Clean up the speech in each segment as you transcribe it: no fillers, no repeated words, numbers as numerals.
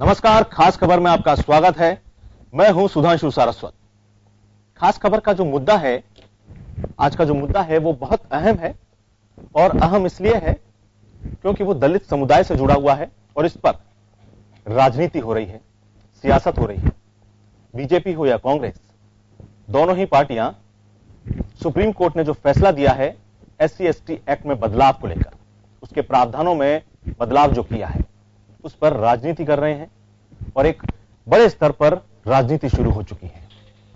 नमस्कार, खास खबर में आपका स्वागत है। मैं हूं सुधांशु सारस्वत। खास खबर का जो मुद्दा है, आज का जो मुद्दा है वो बहुत अहम है और अहम इसलिए है क्योंकि वो दलित समुदाय से जुड़ा हुआ है और इस पर राजनीति हो रही है, सियासत हो रही है। बीजेपी हो या कांग्रेस, दोनों ही पार्टियां सुप्रीम कोर्ट ने जो फैसला दिया है SC/ST एक्ट में बदलाव को लेकर, उसके प्रावधानों में बदलाव जो किया है उस पर राजनीति कर रहे हैं और एक बड़े स्तर पर राजनीति शुरू हो चुकी है।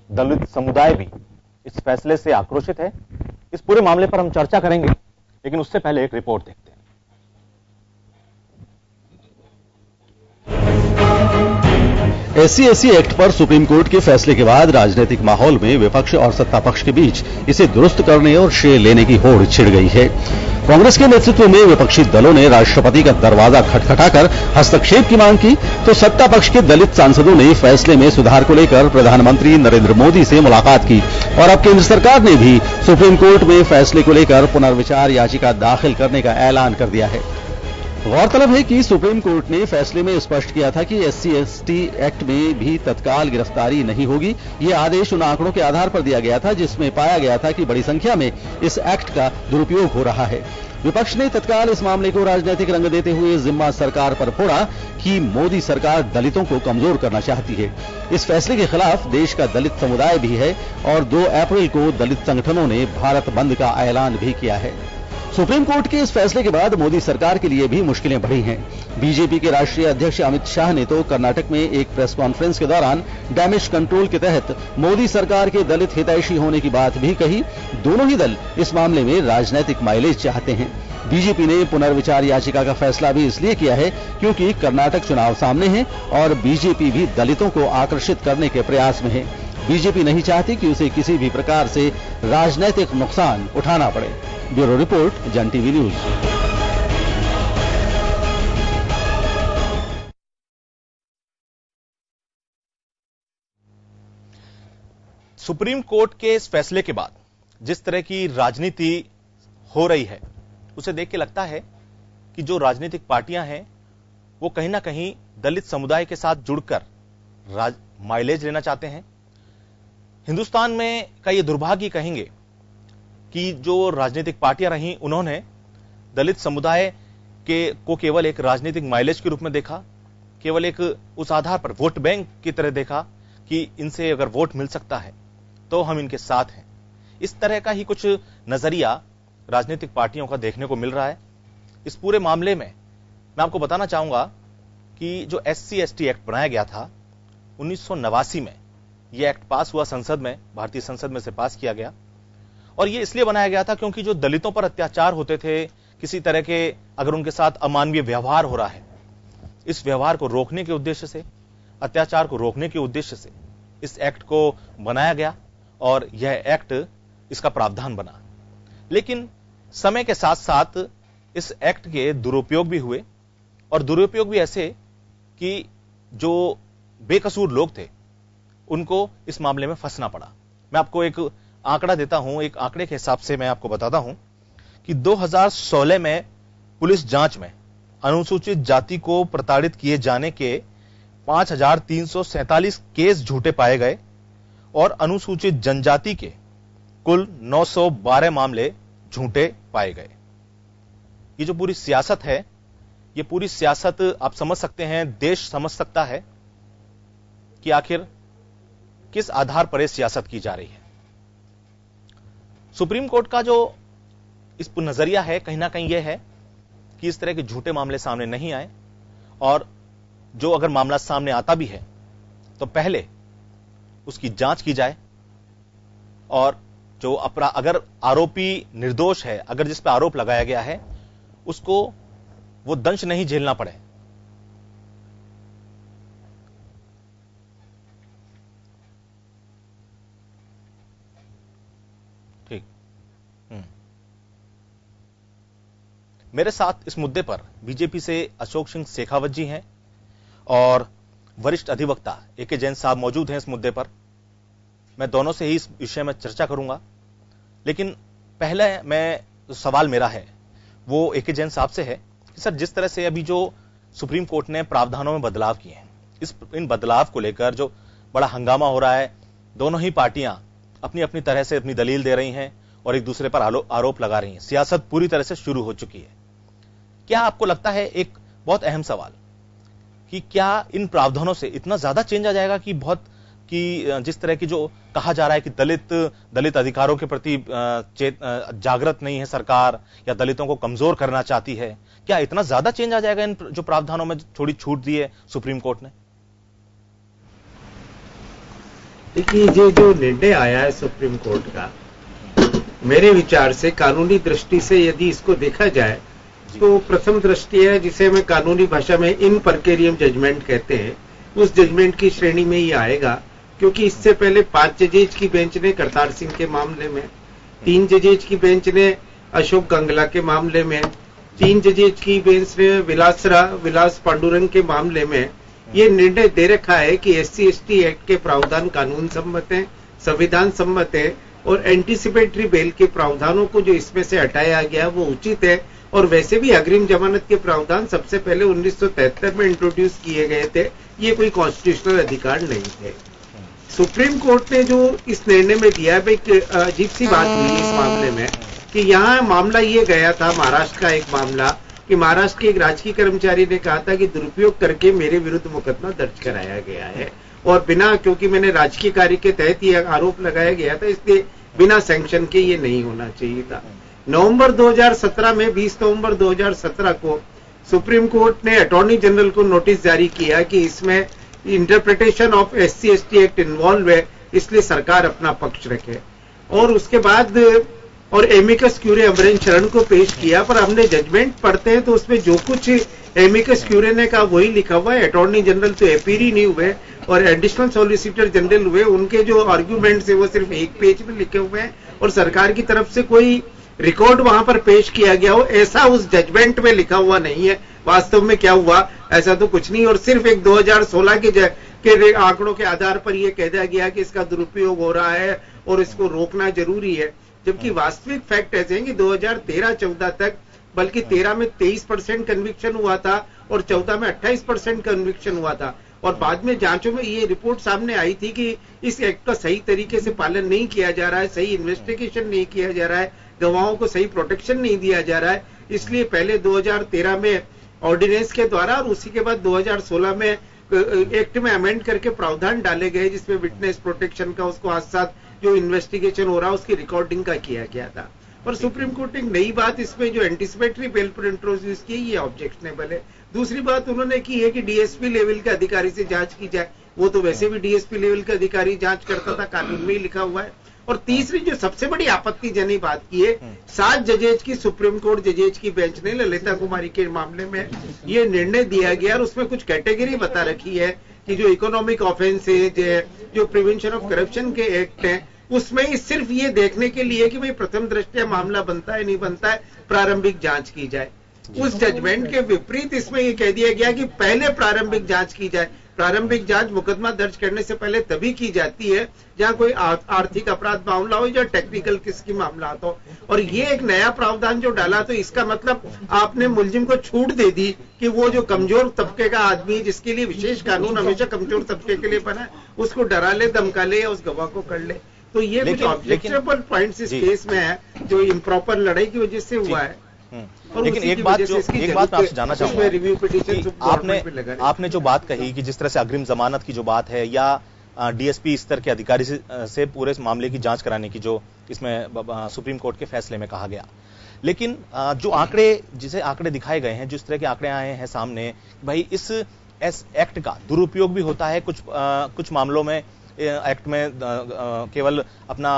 दलित समुदाय भी इस फैसले से आक्रोशित है। इस पूरे मामले पर हम चर्चा करेंगे, लेकिन उससे पहले एक रिपोर्ट देखते हैं। SC/ST एक्ट पर सुप्रीम कोर्ट के फैसले के बाद राजनीतिक माहौल में विपक्ष और सत्ता पक्ष के बीच इसे दुरुस्त करने और श्रेय लेने की होड़ छिड़ गई है। कांग्रेस के नेतृत्व में विपक्षी दलों ने राष्ट्रपति का दरवाजा खटखटाकर हस्तक्षेप की मांग की, तो सत्ता पक्ष के दलित सांसदों ने फैसले में सुधार को लेकर प्रधानमंत्री नरेंद्र मोदी से मुलाकात की और अब केंद्र सरकार ने भी सुप्रीम कोर्ट में फैसले को लेकर पुनर्विचार याचिका दाखिल करने का ऐलान कर दिया है। गौरतलब है कि सुप्रीम कोर्ट ने फैसले में स्पष्ट किया था कि SC/ST एक्ट में भी तत्काल गिरफ्तारी नहीं होगी। ये आदेश उन आंकड़ों के आधार पर दिया गया था जिसमें पाया गया था कि बड़ी संख्या में इस एक्ट का दुरुपयोग हो रहा है। विपक्ष ने तत्काल इस मामले को राजनीतिक रंग देते हुए जिम्मा सरकार पर फोड़ा कि मोदी सरकार दलितों को कमजोर करना चाहती है। इस फैसले के खिलाफ देश का दलित समुदाय भी है और 2 अप्रैल को दलित संगठनों ने भारत बंद का ऐलान भी किया है। सुप्रीम कोर्ट के इस फैसले के बाद मोदी सरकार के लिए भी मुश्किलें बढ़ी हैं। बीजेपी के राष्ट्रीय अध्यक्ष अमित शाह ने तो कर्नाटक में एक प्रेस कॉन्फ्रेंस के दौरान डैमेज कंट्रोल के तहत मोदी सरकार के दलित हितैषी होने की बात भी कही। दोनों ही दल इस मामले में राजनीतिक माइलेज चाहते हैं। बीजेपी ने पुनर्विचार याचिका का फैसला भी इसलिए किया है क्योंकि कर्नाटक चुनाव सामने है और बीजेपी भी दलितों को आकर्षित करने के प्रयास में है। बीजेपी नहीं चाहती कि उसे किसी भी प्रकार से राजनीतिक नुकसान उठाना पड़े। ब्यूरो रिपोर्ट, जन टीवी न्यूज। सुप्रीम कोर्ट के इस फैसले के बाद जिस तरह की राजनीति हो रही है उसे देख के लगता है कि जो राजनीतिक पार्टियां हैं वो कहीं ना कहीं दलित समुदाय के साथ जुड़कर माइलेज लेना चाहते हैं। हिंदुस्तान में का ये दुर्भाग्य कहेंगे कि जो राजनीतिक पार्टियां रहीं उन्होंने दलित समुदाय को केवल एक राजनीतिक माइलेज के रूप में देखा, केवल एक उस आधार पर वोट बैंक की तरह देखा कि इनसे अगर वोट मिल सकता है तो हम इनके साथ हैं। इस तरह का ही कुछ नजरिया राजनीतिक पार्टियों का देखने को मिल रहा है। इस पूरे मामले में मैं आपको बताना चाहूंगा कि जो SC/ST एक्ट बनाया गया था 1989 में, यह एक्ट पास हुआ संसद में, भारतीय संसद में से पास किया गया और यह इसलिए बनाया गया था क्योंकि जो दलितों पर अत्याचार होते थे, किसी तरह के अगर उनके साथ अमानवीय व्यवहार हो रहा है, इस व्यवहार को रोकने के उद्देश्य से, अत्याचार को रोकने के उद्देश्य से इस एक्ट को बनाया गया और यह एक्ट इसका प्रावधान बना। लेकिन समय के साथ साथ इस एक्ट के दुरुपयोग भी हुए और दुरुपयोग भी ऐसे कि जो बेकसूर लोग थे उनको इस मामले में फंसना पड़ा। मैं आपको एक आंकड़ा देता हूं। एक आंकड़े के हिसाब से मैं आपको बताता हूं कि 2016 में पुलिस जांच में अनुसूचित जाति को प्रताड़ित किए जाने के 5347 केस झूठे पाए गए और अनुसूचित जनजाति के कुल 912 मामले झूठे पाए गए। ये जो पूरी सियासत है, ये पूरी सियासत आप समझ सकते हैं, देश समझ सकता है कि आखिर किस आधार पर यह सियासत की जा रही है। सुप्रीम कोर्ट का जो इस पर नजरिया है कहीं ना कहीं यह है कि इस तरह के झूठे मामले सामने नहीं आए और जो अगर मामला सामने आता भी है तो पहले उसकी जांच की जाए और जो अगर आरोपी निर्दोष है, अगर जिस पर आरोप लगाया गया है उसको वो दंश नहीं झेलना पड़े। ठीक। मेरे साथ इस मुद्दे पर बीजेपी से अशोक सिंह शेखावत जी हैं और वरिष्ठ अधिवक्ता AK जैन साहब मौजूद हैं इस मुद्दे पर। मैं दोनों से ही इस विषय में चर्चा करूंगा, लेकिन पहले सवाल मेरा है वो AK जैन साहब से है कि सर, जिस तरह से अभी जो सुप्रीम कोर्ट ने प्रावधानों में बदलाव किए हैं, इन बदलाव को लेकर जो बड़ा हंगामा हो रहा है, दोनों ही पार्टियां अपनी अपनी तरह से अपनी दलील दे रही हैं और एक दूसरे पर आरोप लगा रही हैं। सियासत पूरी तरह से शुरू हो चुकी है। क्या आपको लगता है, एक बहुत अहम सवाल, कि क्या इन प्रावधानों से इतना ज्यादा चेंज आ जाएगा कि जिस तरह की जो कहा जा रहा है कि दलित अधिकारों के प्रति जागृत नहीं है सरकार, या दलितों को कमजोर करना चाहती है, क्या इतना ज्यादा चेंज आ जाएगा इन जो प्रावधानों में थोड़ी छूट दी है सुप्रीम कोर्ट ने? देखिए, ये जो निर्णय आया है सुप्रीम कोर्ट का, मेरे विचार से कानूनी दृष्टि से यदि इसको देखा जाए तो प्रथम दृष्टि है, जिसे मैं कानूनी भाषा में इन परकेरियम जजमेंट कहते हैं, उस जजमेंट की श्रेणी में ही आएगा। क्योंकि इससे पहले 5 जजेज की बेंच ने करतार सिंह के मामले में, 3 जजेज की बेंच ने अशोक गंगला के मामले में, 3 जजेज की बेंच ने विलास पांडुरंग के मामले में ये निर्णय दे रखा है कि SC/ST एक्ट के प्रावधान कानून सम्मत हैं, संविधान सम्मत है, और एंटीसिपेटरी बेल के प्रावधानों को जो इसमें से हटाया गया वो उचित है। और वैसे भी अग्रिम जमानत के प्रावधान सबसे पहले 1973 में इंट्रोड्यूस किए गए थे, ये कोई कॉन्स्टिट्यूशनल अधिकार नहीं थे। सुप्रीम कोर्ट ने जो इस निर्णय में दिया, एक अजीब सी बात हुई इस मामले में कि यहाँ मामला ये गया था, महाराष्ट्र का एक मामला, कि महाराष्ट्र के एक राजकीय कर्मचारी ने कहा था कि दुरुपयोग करके मेरे विरुद्ध मुकदमा दर्ज कराया गया है, और बिना, क्योंकि मैंने राजकीय कार्य के तहत ये आरोप लगाया गया था, इसलिए बिना सैंक्शन के ये नहीं होना चाहिए था। नवंबर 2017 में 20 नवंबर 2017 को सुप्रीम कोर्ट ने अटॉर्नी जनरल को नोटिस जारी किया कि इसमें interpretation of SC/ST act involve है, इसलिए सरकार अपना पक्ष रखे। और उसके बाद और एमिकस क्यूरे अमरेंद्र शरण को पेश किया, पर हमने जजमेंट पढ़ते हैं तो उसमें जो कुछ एमिकस क्यूरे ने कहा वही लिखा हुआ है। अटॉर्नी जनरल तो अपीयर ही नहीं हुए और एडिशनल सॉलिसिटर जनरल हुए, उनके जो आर्ग्यूमेंट्स है वो सिर्फ एक पेज में लिखे हुए हैं, और सरकार की तरफ से कोई रिकॉर्ड वहां पर पेश किया गया हो ऐसा उस जजमेंट में लिखा हुआ नहीं है। वास्तव में क्या हुआ ऐसा तो कुछ नहीं, और सिर्फ एक 2016 के आंकड़ों के आधार पर यह कह दिया गया कि इसका दुरुपयोग हो रहा है और इसको रोकना जरूरी है, जबकि वास्तविक फैक्ट ऐसे हैं कि 2013-14 तक, बल्कि 13 में 23% कन्विक्शन हुआ था और 14 में 28% कन्विक्शन हुआ था। और बाद में जांचों में ये रिपोर्ट सामने आई थी कि इस एक्ट का सही तरीके से पालन नहीं किया जा रहा है, सही इन्वेस्टिगेशन नहीं किया जा रहा है, गवाहों को सही प्रोटेक्शन नहीं दिया जा रहा है। इसलिए पहले 2013 में ऑर्डिनेंस के द्वारा और उसी के बाद 2016 में एक्ट में अमेंड करके प्रावधान डाले गए, जिसमें विटनेस प्रोटेक्शन का, उसको साथ साथ जो इन्वेस्टिगेशन हो रहा है उसकी रिकॉर्डिंग का किया गया था। और सुप्रीम कोर्ट ने एक नई बात इसमें जो एंटीसिपेटरी बेल पर इंट्रोड्यूस की, ये ऑब्जेक्शनेबल है। दूसरी बात उन्होंने की है कि डीएसपी लेवल के अधिकारी से जांच की जाए, वो तो वैसे भी डीएसपी लेवल के अधिकारी जांच करता था, कानून में ही लिखा हुआ है। और तीसरी जो सबसे बड़ी आपत्तिजनक बात की है, 7 जजेज की सुप्रीम कोर्ट जजेज की बेंच ने ललिता कुमारी के मामले में ये निर्णय दिया गया, और उसमें कुछ कैटेगरी बता रखी है कि जो इकोनॉमिक ऑफेंस है, जो प्रिवेंशन ऑफ करप्शन के एक्ट है, उसमें सिर्फ ये देखने के लिए कि भाई प्रथम दृष्टया मामला बनता है नहीं बनता है, प्रारंभिक जांच की जाए। उस जजमेंट के विपरीत इसमें ये कह दिया गया कि पहले प्रारंभिक जांच की जाए। प्रारंभिक जांच मुकदमा दर्ज करने से पहले तभी की जाती है जहां कोई आर्थिक अपराध मामला हो या टेक्निकल किसकी मामला आता हो। और ये एक नया प्रावधान जो डाला, तो इसका मतलब आपने मुलजिम को छूट दे दी कि वो जो कमजोर तबके का आदमी, जिसके लिए विशेष कानून हमेशा कमजोर तबके के लिए बना है, उसको डरा ले, धमका ले या उस गवाह को कर ले। तो ये कुछ ऑब्जेक्शनेबल पॉइंट्स इस केस में है जो इम्प्रॉपर लड़ाई की वजह से हुआ है। लेकिन एक बात मैं आपसे जानना चाहूंगा, रिव्यू पिटीशन आपने जो बात कही कि जिस तरह से अग्रिम जमानत की जो बात है, या डीएसपी स्तर के अधिकारी से पूरे मामले की जांच कराने की जो इसमें सुप्रीम कोर्ट के फैसले में कहा गया, लेकिन जो आंकड़े दिखाए गए हैं, जिस तरह के आंकड़े आए हैं सामने, भाई इस एक्ट का दुरुपयोग भी होता है कुछ मामलों में। एक्ट में केवल अपना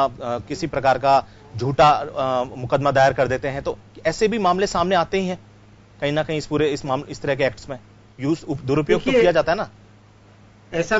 किसी प्रकार का झूठा मुकदमा दायर कर देते हैं, तो ऐसे भी मामले सामने आते ही हैं कहीं ना कहीं इस तरह के एक्ट्स में दुरुपयोग तो किया जाता है ना। ऐसा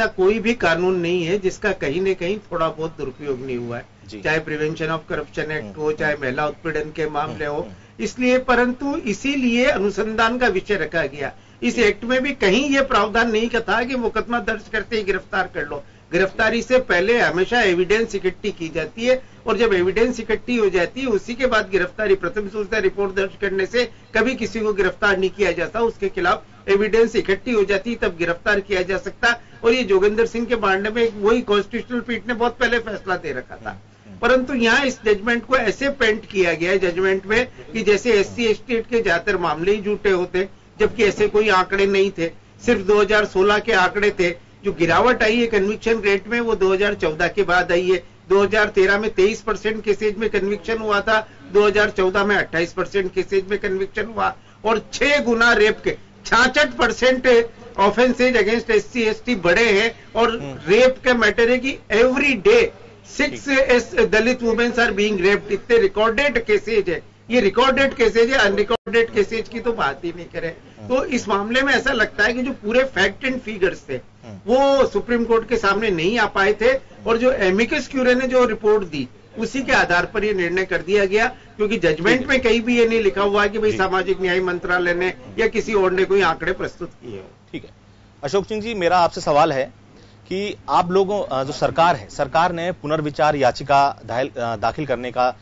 कोई भी कानून नहीं है जिसका कहीं न कहीं थोड़ा बहुत दुरुपयोग नहीं हुआ है, चाहे प्रिवेंशन ऑफ करप्शन एक्ट हो, चाहे महिला उत्पीड़न के मामले हो। इसलिए, परंतु इसीलिए अनुसंधान का विषय रखा गया। इस एक्ट में भी कहीं यह प्रावधान नहीं था कि मुकदमा दर्ज करते ही गिरफ्तार कर लो। गिरफ्तारी से पहले हमेशा एविडेंस इकट्ठी की जाती है, और जब एविडेंस इकट्ठी हो जाती है उसी के बाद गिरफ्तारी। प्रथम सूचना रिपोर्ट दर्ज करने से कभी किसी को गिरफ्तार नहीं किया जाता, उसके खिलाफ एविडेंस इकट्ठी हो जाती तब गिरफ्तार किया जा सकता। और ये जोगिंदर सिंह के मामले में वही कॉन्स्टिट्यूशनल पीठ ने बहुत पहले फैसला दे रखा था, परंतु यहाँ इस जजमेंट को ऐसे पेंट किया गया है जजमेंट में कि जैसे SC ST के ज्यादातर मामले ही झूठे होते, जबकि ऐसे कोई आंकड़े नहीं थे। सिर्फ 2016 के आंकड़े थे। जो गिरावट आई है कन्विक्शन रेट में वो 2014 के बाद आई है। 2013 में 23% केसेज में कन्विक्शन हुआ था, 2014 में 28% केसेज में कन्विक्शन हुआ, और 6 गुना रेप के 66% ऑफेंसेज अगेंस्ट SC ST बढ़े हैं। और रेप का मैटर है कि every day 6 Dalit women's are being raped. इतने रिकॉर्डेड केसेज है, ये रिकॉर्डेड केसेज है, अनरिकॉर्डेड केसेज की तो बात ही नहीं करें। तो इस मामले में ऐसा लगता है कि जो पूरे फैक्ट एंड फिगर्स थे वो सुप्रीम कोर्ट के सामने नहीं आ पाए थे, और जो एमिकस क्यूरे ने जो रिपोर्ट दी उसी के आधार पर ये निर्णय कर दिया गया, क्योंकि जजमेंट में कहीं भी ये नहीं लिखा हुआ है कि भाई सामाजिक न्याय मंत्रालय ने या किसी और ने कोई आंकड़े प्रस्तुत किए हो। ठीक है अशोक सिंह जी, मेरा आपसे सवाल है कि आप लोगों जो सरकार है, सरकार ने पुनर्विचार याचिका दाखिल करने का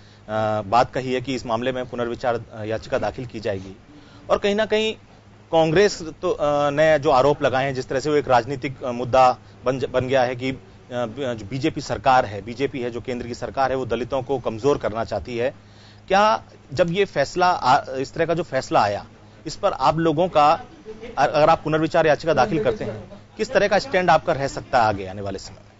बात कही है कि इस मामले में पुनर्विचार याचिका दाखिल की जाएगी, और कहीं ना कहीं कांग्रेस तो ने जो आरोप लगाए हैं जिस तरह से वो एक राजनीतिक मुद्दा बन गया है कि जो बीजेपी सरकार है, बीजेपी है जो केंद्र की सरकार है, वो दलितों को कमजोर करना चाहती है। क्या जब ये फैसला इस तरह का जो फैसला आया, इस पर आप लोगों का, अगर आप पुनर्विचार याचिका दाखिल करते हैं, किस तरह का स्टैंड आपका रह सकता है आगे आने वाले समय में?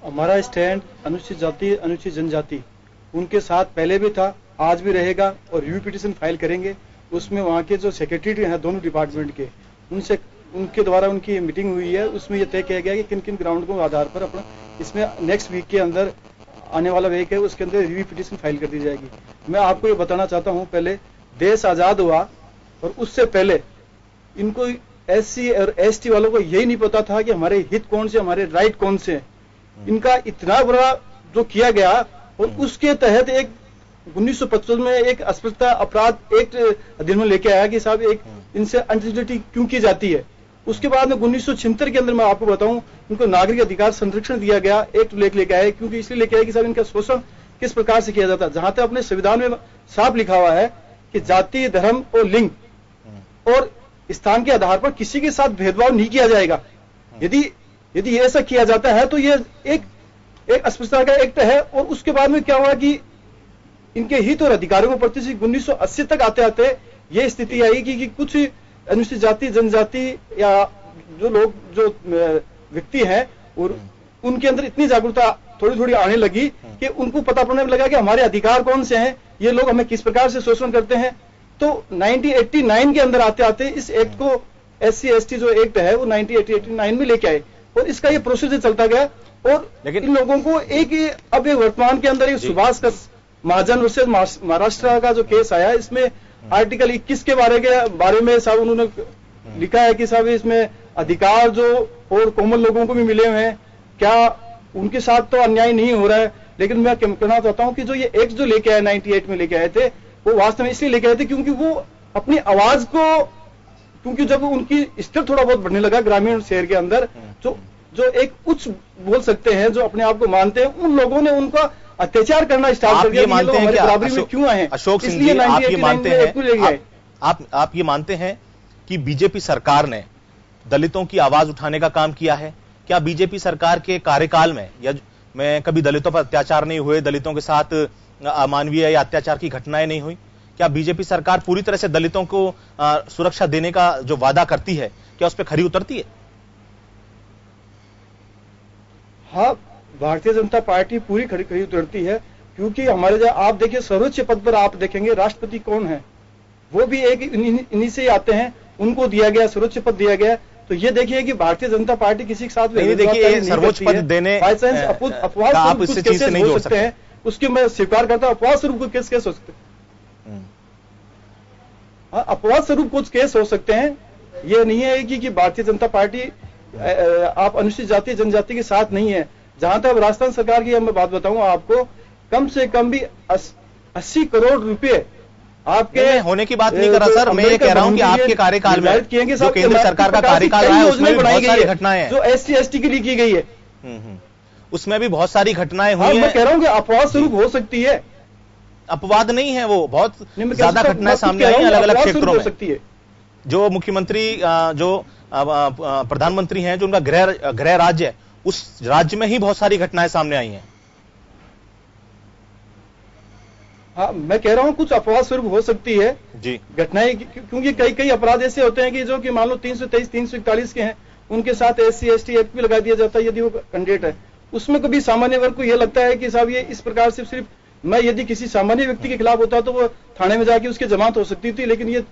हमारा स्टैंड अनुसूचित जाति, अनुसूचित जनजाति उनके साथ पहले भी था, आज भी रहेगा, और रिव्यू पिटीशन फाइल करेंगे। उसमें वहाँ के जो सेक्रेटरी हैं दोनों डिपार्टमेंट के, उनसे उनके द्वारा उनकी मीटिंग हुई है, उसमें यह तय किया गया कि किन किन ग्राउंड को आधार पर अपना इसमें नेक्स्ट वीक के अंदर आने वाला वीक है उसके अंदर रिव्यू पिटीशन फाइल कर दी जाएगी। मैं आपको ये बताना चाहता हूँ, पहले देश आजाद हुआ और उससे पहले इनको SC और ST वालों को यही नहीं पता था कि हमारे हित कौन से, हमारे राइट कौन से हैं। इनका इतना बड़ा जो किया गया, और उसके तहत एक 1955 में एक अस्पृश्यता अपराध एक्ट अधिनियम लेके आया कि साहब एक इनसे अनसिक्योरिटी क्यों की जाती है। उसके बाद में 1976 के अंदर मैं आपको बताऊं, इनको नागरिक अधिकार संरक्षण दिया गया, एक्ट लेके आए, क्योंकि इसलिए लेके आए कि साहब इनका शोषण किस प्रकार से किया जाता है। जहां तक अपने संविधान में साफ लिखा हुआ है कि जाति, धर्म और लिंग और स्थान के आधार पर किसी के साथ भेदभाव नहीं किया जाएगा। यदि ऐसा किया जाता है तो ये एक अस्पृश्यता का एक्ट है। और उसके बाद में क्या हुआ कि इनके हित और अधिकारों को प्रति 1980 तक आते आते ये स्थिति आई कि कुछ अनुसूचित जाति, जनजाति या जो लोग, जो व्यक्ति हैं, और उनके अंदर इतनी जागरूकता थोड़ी थोड़ी आने लगी कि उनको पता पड़ने लगा कि हमारे अधिकार कौन से हैं, ये लोग हमें किस प्रकार से शोषण करते हैं। तो 1989 के अंदर आते आते इस एक्ट को, SC ST जो एक्ट है वो 1989 में लेके आए, और इसका ये प्रोसीजर चलता गया। और लेकिन इन लोगों को अब वर्तमान के अंदर एक सुभाष का महाजन वर्सेस महाराष्ट्र का जो केस आया, इसमें आर्टिकल 21 के बारे में साहब उन्होंने लिखा है कि साहब इसमें अधिकार जो और कॉमन लोगों को भी मिले हुए हैं, क्या उनके साथ तो अन्याय नहीं हो रहा है। लेकिन मैं कहना चाहता हूं कि जो ये एक्ट जो लेके आए 98 में लेके आए थे, वो वास्तव में इसलिए लेके आए थे क्योंकि वो अपनी आवाज को, क्योंकि जब उनकी स्तर थोड़ा बहुत बढ़ने लगा ग्रामीण शहर के अंदर, जो एक उच्च बोल सकते हैं, जो अपने आप को मानते हैं, उन लोगों ने उनका अत्याचार करना स्टार्ट कर दिया। मानते हैं कि बराबरी में क्यों आए? अशोक सिंह जी, आप ये मानते हैं, आप ये मानते हैं कि बीजेपी सरकार ने दलितों की आवाज उठाने का काम किया है? क्या बीजेपी सरकार के कार्यकाल में कभी दलितों पर अत्याचार नहीं हुए, दलितों के साथ अमानवीय या अत्याचार की घटनाएं नहीं हुई? क्या बीजेपी सरकार पूरी तरह से दलितों को सुरक्षा देने का जो वादा करती है, क्या उस पर खरी उतरती है? हाँ, भारतीय जनता पार्टी पूरी खरी उतरती है, क्योंकि हमारे जो आप देखिए सर्वोच्च पद पर आप देखेंगे राष्ट्रपति कौन है, वो भी एक इन्हीं से आते हैं, उनको दिया गया सर्वोच्च पद दिया गया। तो ये देखिए कि भारतीय जनता पार्टी किसी के साथ देखिए सर्वोच्च पद देने अपवाद आप इस चीज से नहीं जोड़ सकते हैं, उसकी मैं स्वीकार करता हूं। अपवाद स्वरूप कुछ केस हो सकते हैं, अपवाद स्वरूप कुछ केस हो सकते हैं। ये नहीं है कि भारतीय जनता पार्टी आप अनुसूचित जाति जनजाति के साथ नहीं है। जहां तक राजस्थान सरकार की मैं बात बताऊं आपको, कम से कम भी 80 करोड़ रुपए आपके होने की बात नहीं कर रहा सर, मैं ये कह रहा हूं कि आपके कार्यकाल में जो केंद्र सरकार का कार्यकाल रहा है उसमें भी बहुत सारी घटनाएं हैं जो SC/ST के लिए की गई है, उसमें भी बहुत सारी घटनाएं हुई हैं। मैं कह रहा हूं कि अपवाद स्वरूप हो सकती है, अपवाद नहीं है, वो बहुत ज्यादा घटनाएं सामने आई अलग अलग क्षेत्रों में सकती है। जो मुख्यमंत्री जो प्रधानमंत्री हैं, जो उनका गृह राज्य है, उस राज्य में ही बहुत सारी घटनाएं सामने आई हैं। हाँ, मैं कह रहा हूं कुछ अपवाद स्वरूप हो सकती है जी घटनाएं, क्योंकि कई अपराध ऐसे होते हैं कि जो कि मान लो 323, 341 के हैं, उनके साथ SC/ST एक्ट भी लगा दिया जाता है यदि वो कैंडिडेट है। उसमें कभी सामान्य वर्ग को यह लगता है कि साहब ये इस प्रकार से सिर्फ मैं यदि किसी सामान्य व्यक्ति के खिलाफ होता तो वो थाने में जाके उसकी जमानत हो सकती थी, लेकिन ये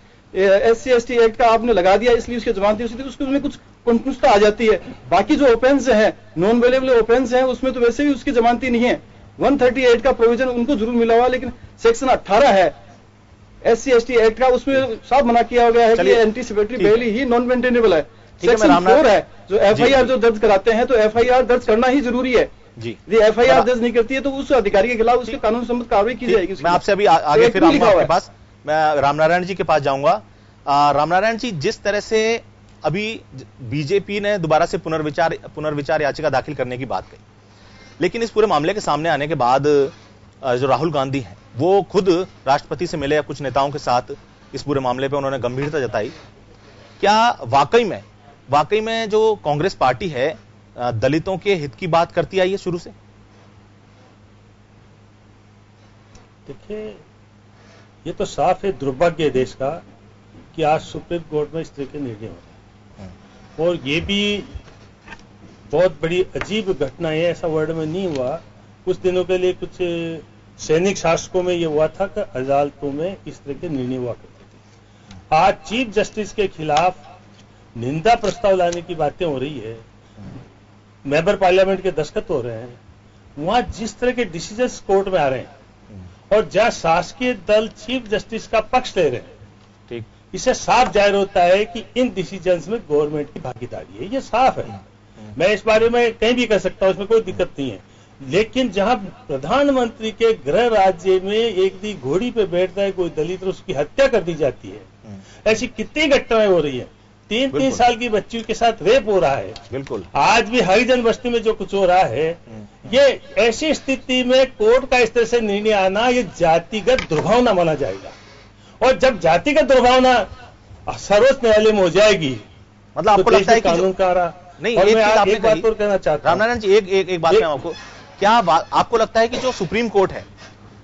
SC/ST एक्ट का आपने लगा दिया इसलिए उसकी जमानत हो सकती थी, उसमें कुछ कंटिन्यूसता आ जाती है। बाकी जो ऑफेंस है, नॉन वेलेबल ऑफेंस है, उसमें तो वैसे भी उसकी जमानती नहीं है। 138 का प्रोविजन उनको जरूर मिला हुआ, लेकिन सेक्शन 18 है SC/ST एक्ट का, उसमें साफ मना किया गया है कि एंटीसिपेटरी बेल ही नॉन मेंटेनेबल है। सेक्शन 4 है जो FIR जो दर्ज कराते हैं, तो FIR दर्ज करना ही जरूरी है जी। यदि FIR दर्ज नहीं करती है तो उस अधिकारी के खिलाफ उसके कानून सम्मत कार्रवाई की जाएगी। मैं आपसे अभी आगे फिर आऊंगा आपके पास, मैं रामनारायण जी के पास जाऊंगा। रामनारायण जी, जिस तरह से अभी बीजेपी ने दोबारा से पुनर्विचार याचिका दाखिल करने की बात कही, लेकिन इस पूरे मामले के सामने आने के बाद जो राहुल गांधी हैं वो खुद राष्ट्रपति से मिले, कुछ नेताओं के साथ इस पूरे मामले पे उन्होंने गंभीरता जताई। क्या वाकई में जो कांग्रेस पार्टी है दलितों के हित की बात करती आई है शुरू से? देखिए, ये तो साफ है दुर्भाग्य है देश का कि आज सुप्रीम कोर्ट में इस तरह के निर्णय हो रहे हैं, और ये भी बहुत बड़ी अजीब घटना है। ऐसा वर्ल्ड में नहीं हुआ। कुछ दिनों के लिए कुछ सैनिक शासकों में ये हुआ था कि अदालतों में इस तरह के निर्णय हुआ करते थे। आज चीफ जस्टिस के खिलाफ निंदा प्रस्ताव लाने की बातें हो रही है, मेंबर पार्लियामेंट के दस्तखत हो रहे हैं, वहां जिस तरह के डिसीजंस कोर्ट में आ रहे हैं और जहां शासकीय दल चीफ जस्टिस का पक्ष ले रहे हैं, ठीक, इससे साफ जाहिर होता है कि इन डिसीजंस में गवर्नमेंट की भागीदारी है। ये साफ है, मैं इस बारे में कहीं भी कह सकता हूं, इसमें कोई दिक्कत नहीं है। लेकिन जहां प्रधानमंत्री के गृह राज्य में एक दी घोड़ी पे बैठता है कोई दलित और उसकी हत्या कर दी जाती है, ऐसी कितनी घटनाएं हो रही है। 3 साल की बच्चियों के साथ रेप हो रहा है। बिल्कुल, आज भी हरिजन बस्ती में जो कुछ हो रहा है, ये ऐसी स्थिति में कोर्ट का इस तरह से निर्णय आना, ये जातिगत दुर्भावना माना जाएगा। और जब जातिगत दुर्भावना सर्वोच्च न्यायालय में हो जाएगी, मतलब आपको लगता है कानून का नहीं? और एक बात और कहना चाहता हूं रामनारायण जी, एक बात मैं आपको, क्या आपको लगता है कि जो सुप्रीम कोर्ट है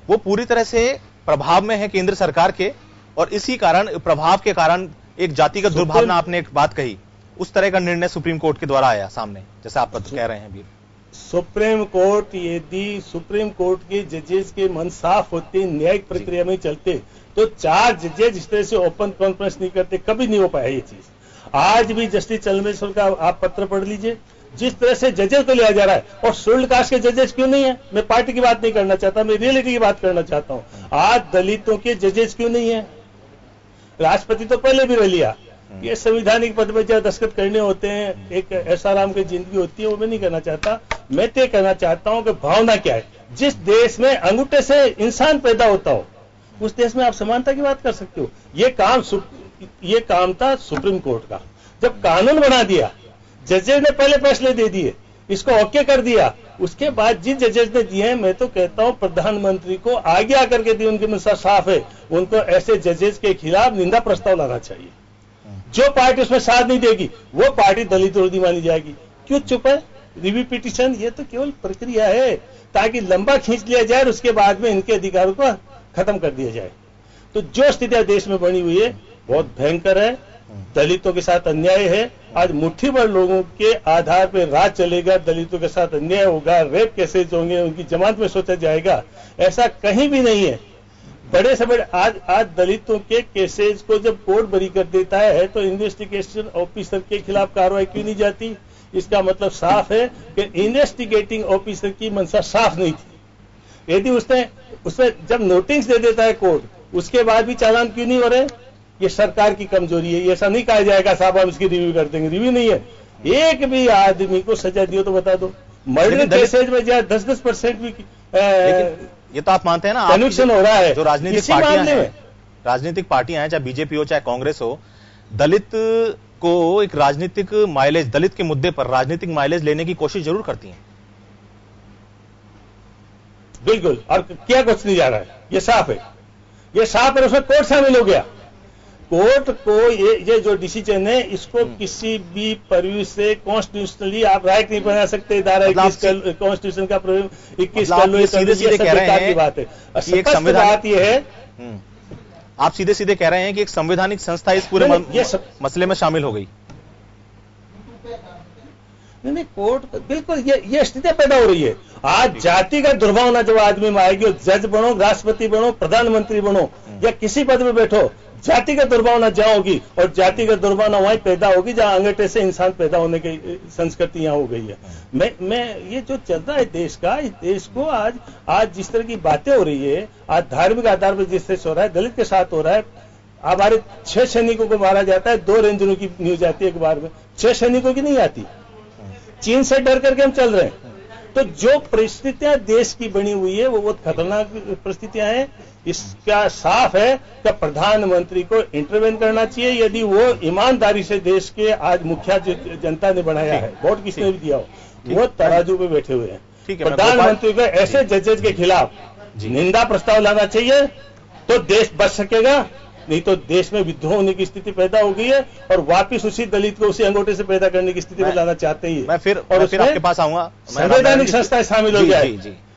वो पूरी तरह से प्रभाव में है केंद्र सरकार के, और इसी कारण प्रभाव के कारण एक जातिगत दुर्भावना, आपने एक बात कही, उस तरह का निर्णय सुप्रीम कोर्ट के द्वारा आया सामने, जैसे आप कह रहे हैं? भी सुप्रीम कोर्ट, यदि सुप्रीम कोर्ट के जजेस के मन साफ होते, न्यायिक प्रक्रिया में चलते, तो 4 जजेस इस तरह से ओपन कॉन्फ्रेंस नहीं करते, कभी नहीं हो पाया ये चीज। आज भी जस्टिस चंद्रचूड़ का आप पत्र पढ़ लीजिए, जिस तरह से जजेस को लिया जा रहा है, और शेड्यूल्ड कास्ट के जजेस क्यों नहीं है? मैं पार्टी की बात नहीं करना चाहता, मैं रियलिटी की बात करना चाहता हूं। आज दलितों के जजेस क्यों नहीं है? राष्ट्रपति तो पहले भी रह लिया। ये संवैधानिक पद पर जब दस्तखत करने होते हैं, एक ऐसाराम की जिंदगी होती है, वो मैं नहीं करना चाहता। मैं तो कहना चाहता हूं कि भावना क्या है। जिस देश में अंगूठे से इंसान पैदा होता हो, उस देश में आप समानता की बात कर सकते हो। ये काम था सुप्रीम कोर्ट का। जब कानून बना दिया, जजेस ने पहले फैसले दे दिए, इसको ओके कर दिया, उसके बाद जिन जजेस ने दिए हैं, मैं तो कहता हूं प्रधानमंत्री को आगे आकर के दिए, उनके में साफ है, उनको ऐसे जजेस के खिलाफ निंदा प्रस्ताव लाना चाहिए। जो पार्टी उसमें साथ नहीं देगी, वो पार्टी दलित विरोधी मानी जाएगी। क्यों चुप है? रिव्यू पिटीशन ये तो केवल प्रक्रिया है, ताकि लंबा खींच लिया जाए और उसके बाद में इनके अधिकारों को खत्म कर दिया जाए। तो जो स्थितियां देश में बनी हुई है बहुत भयंकर है, दलितों के साथ अन्याय है। आज मुट्ठी भर लोगों के आधार पर राज चलेगा, दलितों के साथ अन्याय होगा, रेप केसेज होंगे, उनकी जमानत में सोचा जाएगा, ऐसा कहीं भी नहीं है। बड़े से बड़े आज दलितों के केसेज को जब कोर्ट बरी कर देता है, तो इन्वेस्टिगेशन ऑफिसर के खिलाफ कार्रवाई क्यों नहीं जाती? इसका मतलब साफ है कि इन्वेस्टिगेटिंग ऑफिसर की मंशा साफ नहीं थी। यदि उसने जब नोटिस दे देता है कोर्ट, उसके बाद भी चालान क्यों नहीं हो रहे? ये सरकार की कमजोरी है। ऐसा नहीं कहा जाएगा साहब हम इसकी रिव्यू कर देंगे, रिव्यू नहीं है। एक भी आदमी को सजा दियो तो बता दो। मर्डर केसेज में जहाँ 10% भी ये तो आप मानते हैं ना, कन्विक्शन हो रहा है जो राजनीतिक पार्टियां हैं, राजनीतिक पार्टियां हैं, चाहे बीजेपी हो चाहे कांग्रेस हो, दलित को एक राजनीतिक माइलेज, दलित के मुद्दे पर राजनीतिक माइलेज लेने की कोशिश जरूर करती हैं। बिल्कुल, और क्या कुछ नहीं जा रहा है, ये साफ है, ये साफ है। उसमें कोर्ट शामिल हो गया। कोर्ट को ये जो डिसीजन है, इसको किसी भी परिवेश से कॉन्स्टिट्यूशनली आप राइट नहीं बना सकते। धारा 21 कॉन्स्टिट्यूशन का 21 सीधे कह रहे हैं की बात है। एक संविधान बात ये है, आप सीधे सीधे कह रहे हैं कि एक संवैधानिक संस्था इस पूरे मसले में शामिल हो गई। नहीं, कोर्ट बिल्कुल ये स्थिति पैदा हो रही है। आज जाति का दुर्भावना जब आदमी में आएगी, जज बनो, राष्ट्रपति बनो, प्रधानमंत्री बनो या किसी पद में बैठो, जाति का दुर्भावना जहां होगी, और जाति का दुर्भावना वहीं पैदा होगी जहां अंगीठे से इंसान पैदा होने की संस्कृति यहां हो गई है। मैं ये जो चल रहा है देश का, इस देश को आज जिस तरह की बातें हो रही है, आज धार्मिक आधार पर जिस तरह हो रहा है, दलित के साथ हो रहा है। हमारे 6 सैनिकों को मारा जाता है, 2 रेंजरों की न्यूज आती है एक बार में, 6 सैनिकों की नहीं आती। चीन से डर करके हम चल रहे हैं। तो जो परिस्थितियां देश की बनी हुई है वो बहुत खतरनाक परिस्थितियां हैं। इसका साफ है कि प्रधानमंत्री को इंटरवेन करना चाहिए, यदि वो ईमानदारी से देश के आज मुखिया जनता ने बनाया है, वोट किसने भी दिया हो, वो तराजू पे बैठे हुए हैं। प्रधानमंत्री को ऐसे जजेज के खिलाफ निंदा प्रस्ताव लाना चाहिए, तो देश बच सकेगा। नहीं तो देश में विद्रोह होने की स्थिति पैदा हो गई है, और वापिस उसी दलित को उसी अंगूठे से पैदा करने की स्थिति में लाना चाहते हैं। मैं फिर आपके पास आऊंगा, संवैधानिक संस्थाएं शामिल हो जाए।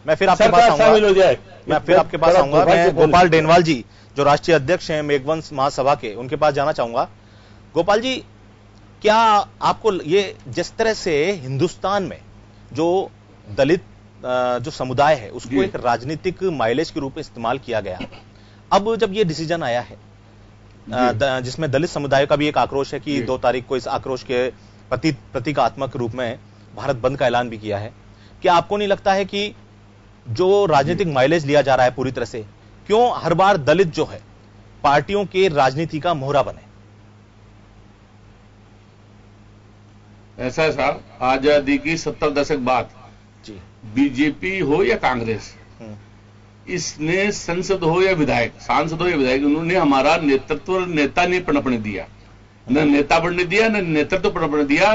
मैं फिर आपके पास आऊंगा, शामिल हो जाए। मैं फिर आपके पास आऊंगा। मैं गोपाल डेनवाल जी, जो राष्ट्रीय अध्यक्ष हैं मेघवंश महासभा के, उनके पास जाना चाहूंगा। गोपाल जी, क्या आपको ये जिस तरह से हिंदुस्तान में जो दलित जो समुदाय है उसको एक राजनीतिक माइलेज के रूप में इस्तेमाल किया गया, अब जब ये डिसीजन आया है जिसमें दलित समुदाय का भी एक आक्रोश है कि 2 तारीख को इस आक्रोश के प्रतीकात्मक रूप में भारत बंद का ऐलान भी किया है, क्या आपको नहीं लगता है कि जो राजनीतिक माइलेज लिया जा रहा है पूरी तरह से, क्यों हर बार दलित जो है पार्टियों के राजनीति का मोहरा बने? ऐसा साहब, आजादी की 70 दशक बाद बीजेपी हो या कांग्रेस, इसने संसद हो या विधायक, सांसद हो या विधायक, उन्होंने हमारा नेतृत्व नेता नहीं पनपने दिया, न नेता बनने दिया, न नेतृत्व पनपने दिया,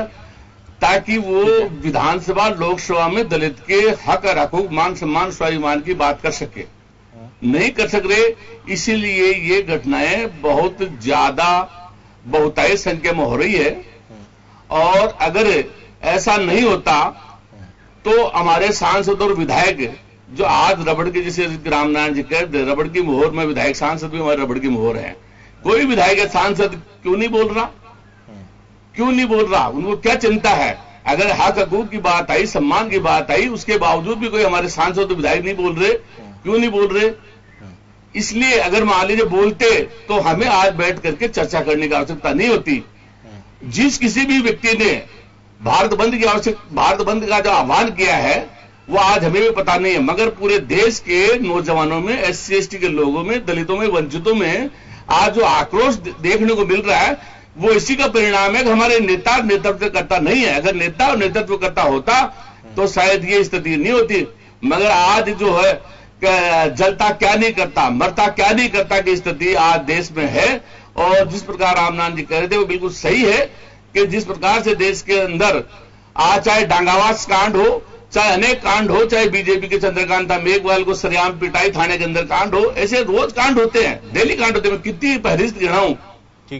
ताकि वो विधानसभा लोकसभा में दलित के हक और हकूक, मान सम्मान, स्वाभिमान की बात कर सके। नहीं कर सक रहे, इसीलिए ये घटनाएं बहुत ज्यादा बहुतायत संख्या में हो रही है। और अगर ऐसा नहीं होता तो हमारे सांसद और विधायक जो आज रबड़ के, जैसे रामनारायण जी कहते, रबड़ की मोहर में विधायक सांसद भी हमारे रबड़ की मोहर है। कोई विधायक या सांसद क्यों नहीं बोल रहा? क्यों नहीं बोल रहा? उनको क्या चिंता है? अगर हक हकूक की बात आई, सम्मान की बात आई, उसके बावजूद भी कोई हमारे सांसद विधायक नहीं बोल रहे, क्यों नहीं बोल रहे? इसलिए अगर मान लीजिए बोलते तो हमें आज बैठ करके चर्चा करने की आवश्यकता नहीं होती। जिस किसी भी व्यक्ति ने भारत बंद का जो आह्वान किया है वो आज हमें भी पता नहीं है, मगर पूरे देश के नौजवानों में, SC ST के लोगों में, दलितों में, वंचितों में आज जो आक्रोश देखने को मिल रहा है वो इसी का परिणाम है कि हमारे नेता नेतृत्व करता नहीं है। अगर नेता और नेतृत्व करता होता तो शायद ये स्थिति नहीं होती, मगर आज जो है जलता क्या नहीं करता, मरता क्या नहीं करता की स्थिति आज देश में है। और जिस प्रकार रामनारायण जी कह रहे थे वो बिल्कुल सही है कि जिस प्रकार से देश के अंदर आज चाहे डांगावास कांड हो, चाहे अनेक कांड हो, चाहे बीजेपी के चंद्रकांता मेघवाल को सरेआम पिटाई थाने के अंदर कांड हो, ऐसे रोज कांड होते हैं, डेली कांड होते हैं। मैं कितनी फहरिस्त गिनाऊं,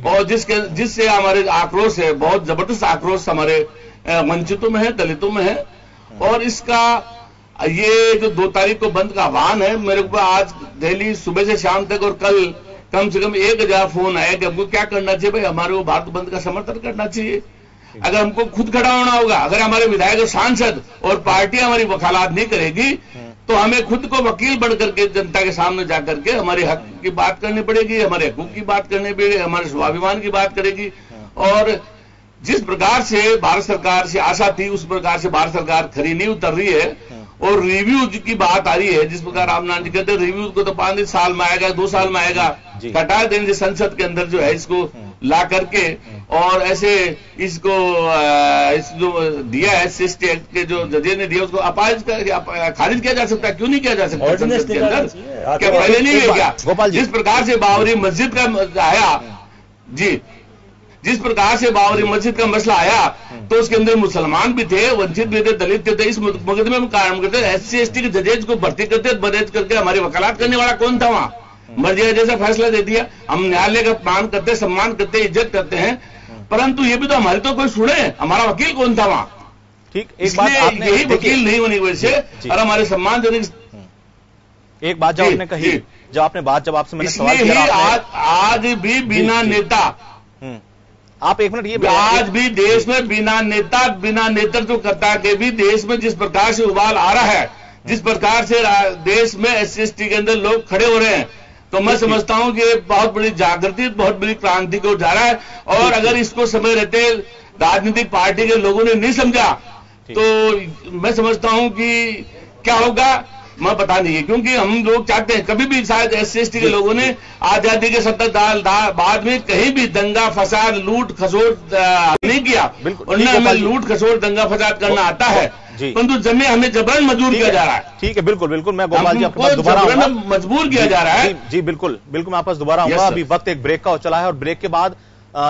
और जिससे हमारे आक्रोश है, बहुत जबरदस्त आक्रोश हमारे वंचितों में है, दलितों में है। और इसका ये जो 2 तारीख को बंद का आह्वान है, मेरे को आज दिल्ली सुबह से शाम तक और कल कम से कम 1000 फोन आए कि हमको क्या करना चाहिए भाई, हमारे को भारत बंद का समर्थन करना चाहिए। अगर हमको खुद खड़ा होना होगा, अगर हमारे विधायक और सांसद और पार्टी हमारी वकालत नहीं करेगी तो हमें खुद को वकील बनकर के जनता के सामने जाकर के हमारे हक की बात करनी पड़ेगी, हमारे हकूक की बात करनी पड़ेगी, हमारे स्वाभिमान की बात करेगी। और जिस प्रकार से भारत सरकार से आशा थी उस प्रकार से भारत सरकार खरी नहीं उतर रही है। और रिव्यू की बात आ रही है, जिस प्रकार रामनारायण जी कहते हैं रिव्यू को तो 5 साल में आएगा, 2 साल में आएगा, कटा देने से संसद के अंदर जो है इसको ला करके और ऐसे इसको जो दिया है एससी एक्ट के जो जजेस ने दिया उसको खारिज किया जा सकता है? क्यों नहीं किया जा सकता संसद के अंदर? क्या पहले नहीं है क्या? गोपाल जी, जिस प्रकार से बाबरी मस्जिद का आया जी, जिस प्रकार से बाबरी मस्जिद का मसला आया तो उसके अंदर मुसलमान भी थे, वंचित भी थे, दलित थे। इस मुकदमे में काम करते एससी एसटी के जजेज को भर्ती करते, बरेज करके हमारी वकालत करने वाला कौन था वहां? मर्जी जैसा फैसला दे दिया। हम न्यायालय का मान करते, सम्मान करते, इज्जत करते हैं, परंतु ये भी तो हमारी तो कोई सुने, हमारा वकील कौन था वहां? ठीक, एक बात आपने यही वकील नहीं होने की वजह से और हमारे सम्मानजनक एक बात जो आपने कही, जब आपसे मैंने सवाल किया, आपने आज भी बिना नेता, आप एक मिनट ये आज भी देश में बिना नेता, बिना नेतृत्व करता के भी देश में जिस प्रकार से उबाल आ रहा है, जिस प्रकार से देश में एससी एसटी के अंदर लोग खड़े हो रहे हैं, तो मैं समझता हूं कि बहुत बड़ी जागृति, बहुत बड़ी क्रांति को जा रहा है। और अगर इसको समय रहते राजनीतिक पार्टी के लोगों ने नहीं समझा तो मैं समझता हूं कि क्या होगा मैं बता नहीं, क्योंकि हम लोग चाहते हैं कभी भी शायद एससी एसटी के लोगों ने आजादी के 70 बाद में कहीं भी दंगा फसाद लूट खसोट नहीं किया, और न हमें लूट खसोट दंगा फसाद करना आता है, परंतु जमे हमें जबरन मजबूर किया जा रहा है। ठीक है, बिल्कुल बिल्कुल, मैं गोपाल जी आपके पास दोबारा आऊंगा। मजबूर किया जा रहा है जी बिल्कुल बिल्कुल, मैं आपके पास दोबारा आऊंगा। अभी वक्त एक ब्रेक का चला है और ब्रेक के बाद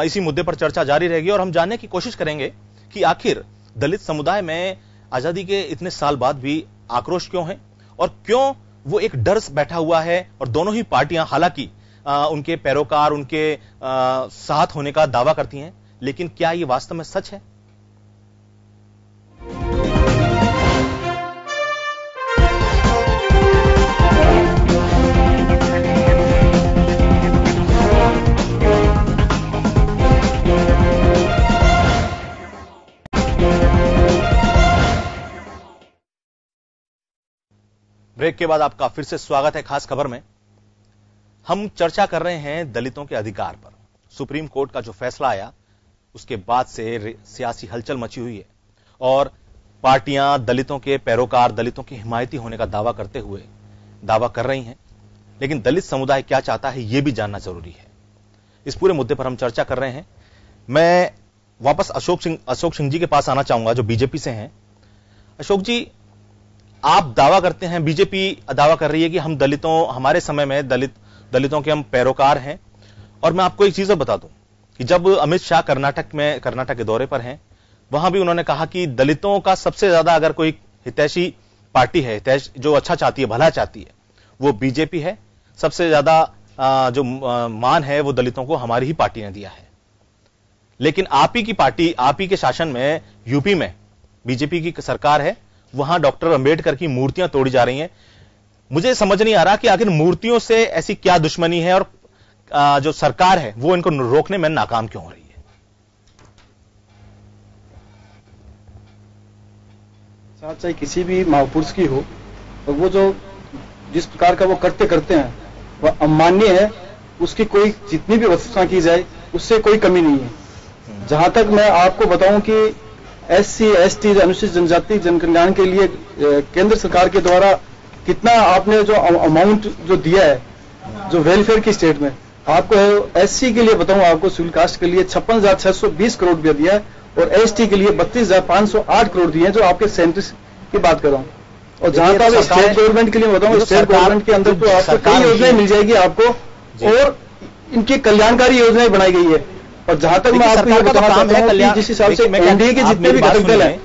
इसी मुद्दे पर चर्चा जारी रहेगी और हम जानने की कोशिश करेंगे कि आखिर दलित समुदाय में आजादी के इतने साल बाद भी आक्रोश क्यों है और क्यों वो एक डर बैठा हुआ है। और दोनों ही पार्टियां हालांकि उनके पैरोकार, उनके साथ होने का दावा करती हैं, लेकिन क्या ये वास्तव में सच है? ब्रेक के बाद आपका फिर से स्वागत है खास खबर में। हम चर्चा कर रहे हैं दलितों के अधिकार पर। सुप्रीम कोर्ट का जो फैसला आया उसके बाद से सियासी हलचल मची हुई है और पार्टियां दलितों के पैरोकार, दलितों के हिमायती होने का दावा करते हुए दावा कर रही हैं, लेकिन दलित समुदाय क्या चाहता है यह भी जानना जरूरी है। इस पूरे मुद्दे पर हम चर्चा कर रहे हैं। मैं वापस अशोक सिंह जी के पास आना चाहूंगा जो बीजेपी से हैं। अशोक जी, आप दावा करते हैं, बीजेपी दावा कर रही है कि हम हमारे समय में दलितों के हम पैरोकार हैं, और मैं आपको एक चीज और बता दूं कि जब अमित शाह कर्नाटक के दौरे पर हैं, वहां भी उन्होंने कहा कि दलितों का सबसे ज्यादा अगर कोई हितैषी पार्टी है, जो अच्छा चाहती है, भला चाहती है, वो बीजेपी है। सबसे ज्यादा जो मान है वो दलितों को हमारी ही पार्टी ने दिया है। लेकिन आप ही की पार्टी, आप ही के शासन में यूपी में बीजेपी की सरकार है, वहां डॉक्टर अंबेडकर की मूर्तियां तोड़ी जा रही हैं। मुझे समझ नहीं आ रहा कि आखिर मूर्तियों से ऐसी क्या दुश्मनी है और जो सरकार है वो इनको रोकने में नाकाम क्यों हो रही है? चाहे किसी भी महापुरुष की हो, तो वो जो जिस प्रकार का वो करते हैं वह अमान्य है। उसकी कोई जितनी भी व्यवस्था की जाए उससे कोई कमी नहीं है। जहां तक मैं आपको बताऊं कि एससी एसटी अनुसूचित जनजाति जनकल्याण के लिए केंद्र सरकार के द्वारा कितना आपने जो अमाउंट जो दिया है, जो वेलफेयर की स्टेट में, आपको एससी के लिए बताऊं, आपको शेड्यूल कास्ट के लिए 56,620 करोड़ रुपया दिया है और एसटी के लिए 32,508 करोड़ दिए हैं, जो आपके सेंटर की बात कर रहा हूं। और जहां तक स्टेट गवर्नमेंट के लिए बताऊं, स्टेट गवर्नमेंट के अंदर तो आपको कई योजनाएं मिल जाएगी आपको, और इनकी कल्याणकारी योजनाएं बनाई गई है। और जहां तक मैं आपको ये बताना चाहता हूं कि जिस हिसाब से एनडीए के जितने भी घटक दल हैं,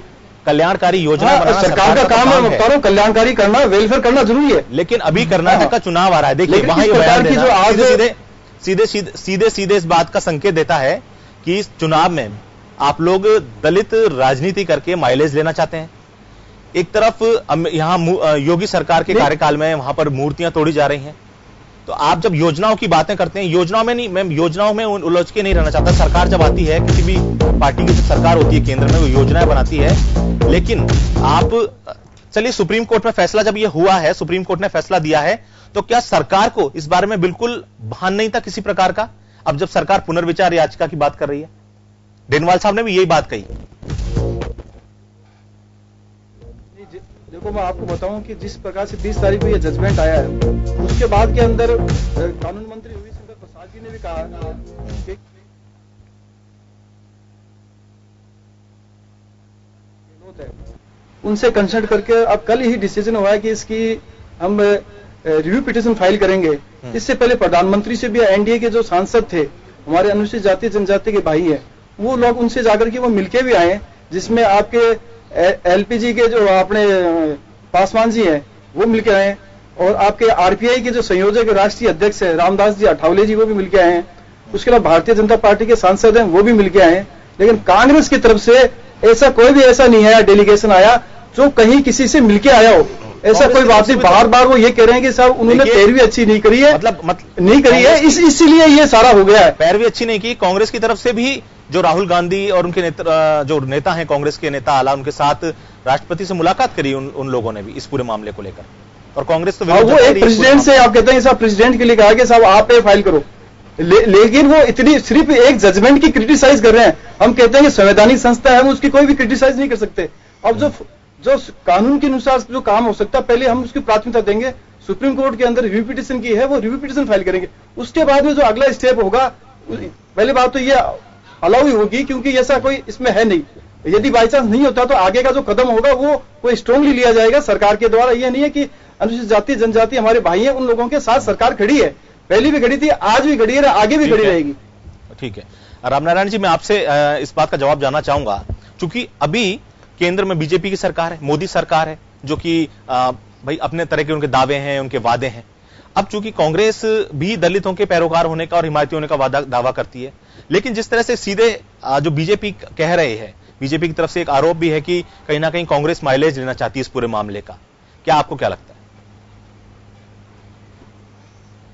कल्याणकारी योजना बनाना सरकार का काम है। मैं बता रहा हूं, कल्याणकारी करना, वेलफेयर करना जरूरी है। लेकिन अभी कर्नाटक का चुनाव आ रहा है, देखिए वहां ये बयान देना सीधे इस बात का संकेत देता है कि इस चुनाव में आप लोग दलित राजनीति करके माइलेज लेना चाहते हैं। एक तरफ यहां योगी सरकार के कार्यकाल में वहां पर मूर्तियां तोड़ी जा रही हैं, तो आप जब योजनाओं की बातें करते हैं, योजनाओं में उलझ के नहीं रहना चाहता। सरकार जब आती है, किसी भी पार्टी की जब सरकार होती है केंद्र में, वो योजनाएं बनाती है। लेकिन आप चलिए, सुप्रीम कोर्ट में फैसला जब ये हुआ है, सुप्रीम कोर्ट ने फैसला दिया है, तो क्या सरकार को इस बारे में बिल्कुल भान नहीं था किसी प्रकार का? अब जब सरकार पुनर्विचार याचिका की बात कर रही है, डेनवाल साहब ने भी यही बात कही। देखो, मैं आपको बताऊं कि जिस प्रकार से 20 तारीख को यह जजमेंट आया है, उसके बाद के अंदर कानून मंत्री रविशंकर प्रसाद जी ने भी कहा कि उनसे कंसल्ट करके अब कल ही डिसीजन हुआ है कि इसकी हम रिव्यू पिटीशन फाइल करेंगे। इससे पहले प्रधानमंत्री से भी एनडीए के जो सांसद थे, हमारे अनुसूचित जाति जनजाति के भाई हैं, वो लोग उनसे जाकर के वो मिलके भी आए, जिसमें आपके एलपीजी के जो अपने पासवान जी हैं वो मिलके आए, और आपके आरपीआई के जो संयोजक राष्ट्रीय अध्यक्ष है रामदास जी अठावले जी वो भी मिलके आए हैं। उसके अलावा भारतीय जनता पार्टी के सांसद हैं वो भी मिलके आए हैं। लेकिन कांग्रेस की तरफ से ऐसा कोई भी ऐसा नहीं आया, डेलीगेशन आया जो कहीं किसी से मिलके आया हो, ऐसा कोई बात नहीं। बार बार वो ये कह रहे हैं कि साहब उन्होंने पैरवी अच्छी नहीं करी है, मतलब नहीं करी है, इसीलिए ये सारा हो गया है। पैरवी अच्छी नहीं की। कांग्रेस की तरफ से भी जो राहुल गांधी और उनके जो नेता हैं, कांग्रेस के नेता आला, उनके साथ राष्ट्रपति से मुलाकात करी उन लोगों ने भी इस पूरे मामले को लेकर, और कांग्रेस तो वो एक प्रेसिडेंट से आप कहते हैं साहब प्रेसिडेंट के लिए कहा कि साहब आप फाइल करो, लेकिन वो इतनी सिर्फ एक जजमेंट की क्रिटिसाइज कर रहे हैं। हम कहते हैं कि संवैधानिक संस्था है, हम उसकी कोई भी क्रिटिसाइज नहीं कर सकते। अब जो कानून के अनुसार जो काम हो सकता है, पहले हम उसकी प्राथमिकता देंगे। सुप्रीम कोर्ट के अंदर रिव्यू पिटीशन की है, वो रिव्यू पिटीशन फाइल करेंगे। उसके बाद में जो अगला स्टेप होगा, पहली बात तो ये अलाउ ही होगी, क्योंकि ऐसा कोई इसमें है नहीं। यदि बाई चांस नहीं होता तो आगे का जो कदम होगा वो कोई स्ट्रांगली लिया जाएगा सरकार के द्वारा। ये नहीं है कि अनुसूचित जाति जनजाति हमारे भाई हैं, उन लोगों के साथ सरकार खड़ी है, पहले भी खड़ी थी, आज भी खड़ी है, आगे भी खड़ी रहेगी। ठीक है रामनारायण जी, मैं आपसे इस बात का जवाब जानना चाहूंगा, क्योंकि अभी केंद्र में बीजेपी की सरकार है, मोदी सरकार है, जो कि भाई अपने तरह के उनके दावे हैं, उनके वादे हैं। अब चूंकि कांग्रेस भी दलितों के पैरोकार होने का और हिमायती होने का दावा करती है, लेकिन जिस तरह से सीधे जो बीजेपी कह रहे हैं, बीजेपी की तरफ से एक आरोप भी है कि कहीं ना कहीं कांग्रेस माइलेज लेना चाहती है इस पूरे मामले का, क्या आपको क्या लगता है?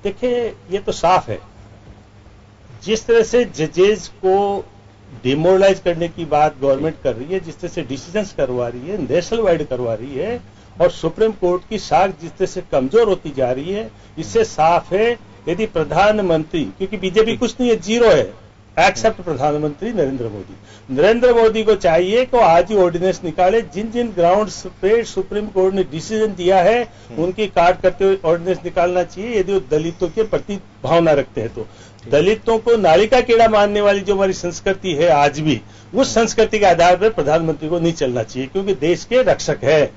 देखिए, ये तो साफ है, जिस तरह से जजेस को डिमोरलाइज करने की बात गवर्नमेंट कर रही है, जिस तरह से डिसीजंस करवा रही है, नेशनल वाइड करवा रही है, और सुप्रीम कोर्ट की साख जिस तरह से कमजोर होती जा रही है, इससे साफ है यदि प्रधानमंत्री, क्योंकि बीजेपी कुछ नहीं है, जीरो है, एक्सेप्ट प्रधानमंत्री नरेंद्र मोदी को चाहिए कि आज ही ऑर्डिनेंस निकाले। जिन जिन ग्राउंड्स पे सुप्रीम कोर्ट ने डिसीजन दिया है उनकी काट करते हुए ऑर्डिनेंस निकालना चाहिए, यदि वो दलितों के प्रति भावना रखते हैं तो। दलितों को नाली का कीड़ा मानने वाली जो हमारी संस्कृति है आज भी, उस संस्कृति के आधार पर प्रधानमंत्री को नहीं चलना चाहिए, क्योंकि देश के रक्षक है,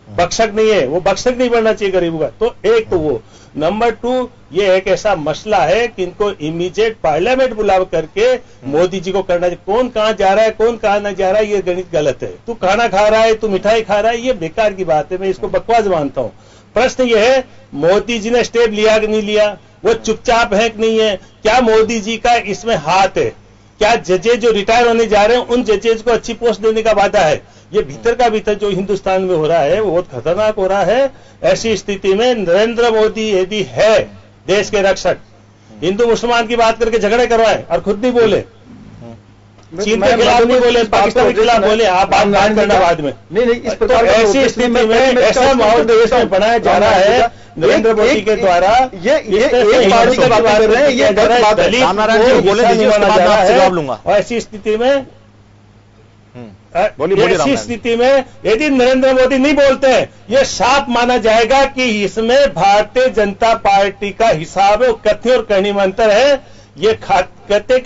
बख्शक नहीं है, वो बख्शक नहीं बनना चाहिए गरीबों का। तो एक तो वो, नंबर 2, ये एक ऐसा मसला है कि इनको इमीडिएट पार्लियामेंट बुला करके मोदी जी को करना चाहिए। कौन कहां जा रहा है, कौन कहां नहीं जा रहा है, ये गणित गलत है। तू खाना खा रहा है, तू मिठाई खा रहा है, ये बेकार की बात है, मैं इसको बकवास मानता हूं। प्रश्न ये है, मोदी जी ने स्टेप लिया कि नहीं लिया, वो चुपचाप है कि नहीं है, क्या मोदी जी का इसमें हाथ है, क्या जजेज जो रिटायर होने जा रहे हैं उन जजेज को अच्छी पोस्ट देने का वादा है। ये भीतर का भीतर जो हिंदुस्तान में हो रहा है वो बहुत खतरनाक हो रहा है। ऐसी स्थिति में नरेंद्र मोदी यदि है देश के रक्षक, हिंदू मुसलमान की बात करके झगड़े करवाए और खुद नहीं बोले, चीन के खिलाफ नहीं बोले, पाकिस्तान के खिलाफ बोले, आप बात करना बाद में नहीं, इस प्रकार ऐसी स्थिति में ऐसा माहौल देश में बनाया जा रहा है नरेंद्र मोदी के द्वारा। ये एक पार्टी की बात कर रहे हैं, ये गलत बात है। और ऐसी स्थिति में ऐसी स्थिति में यदि नरेंद्र मोदी नहीं बोलते हैं, यह साफ माना जाएगा कि इसमें भारतीय जनता पार्टी का हिसाब है, कथ्य और करनी में अंतर है। ये करते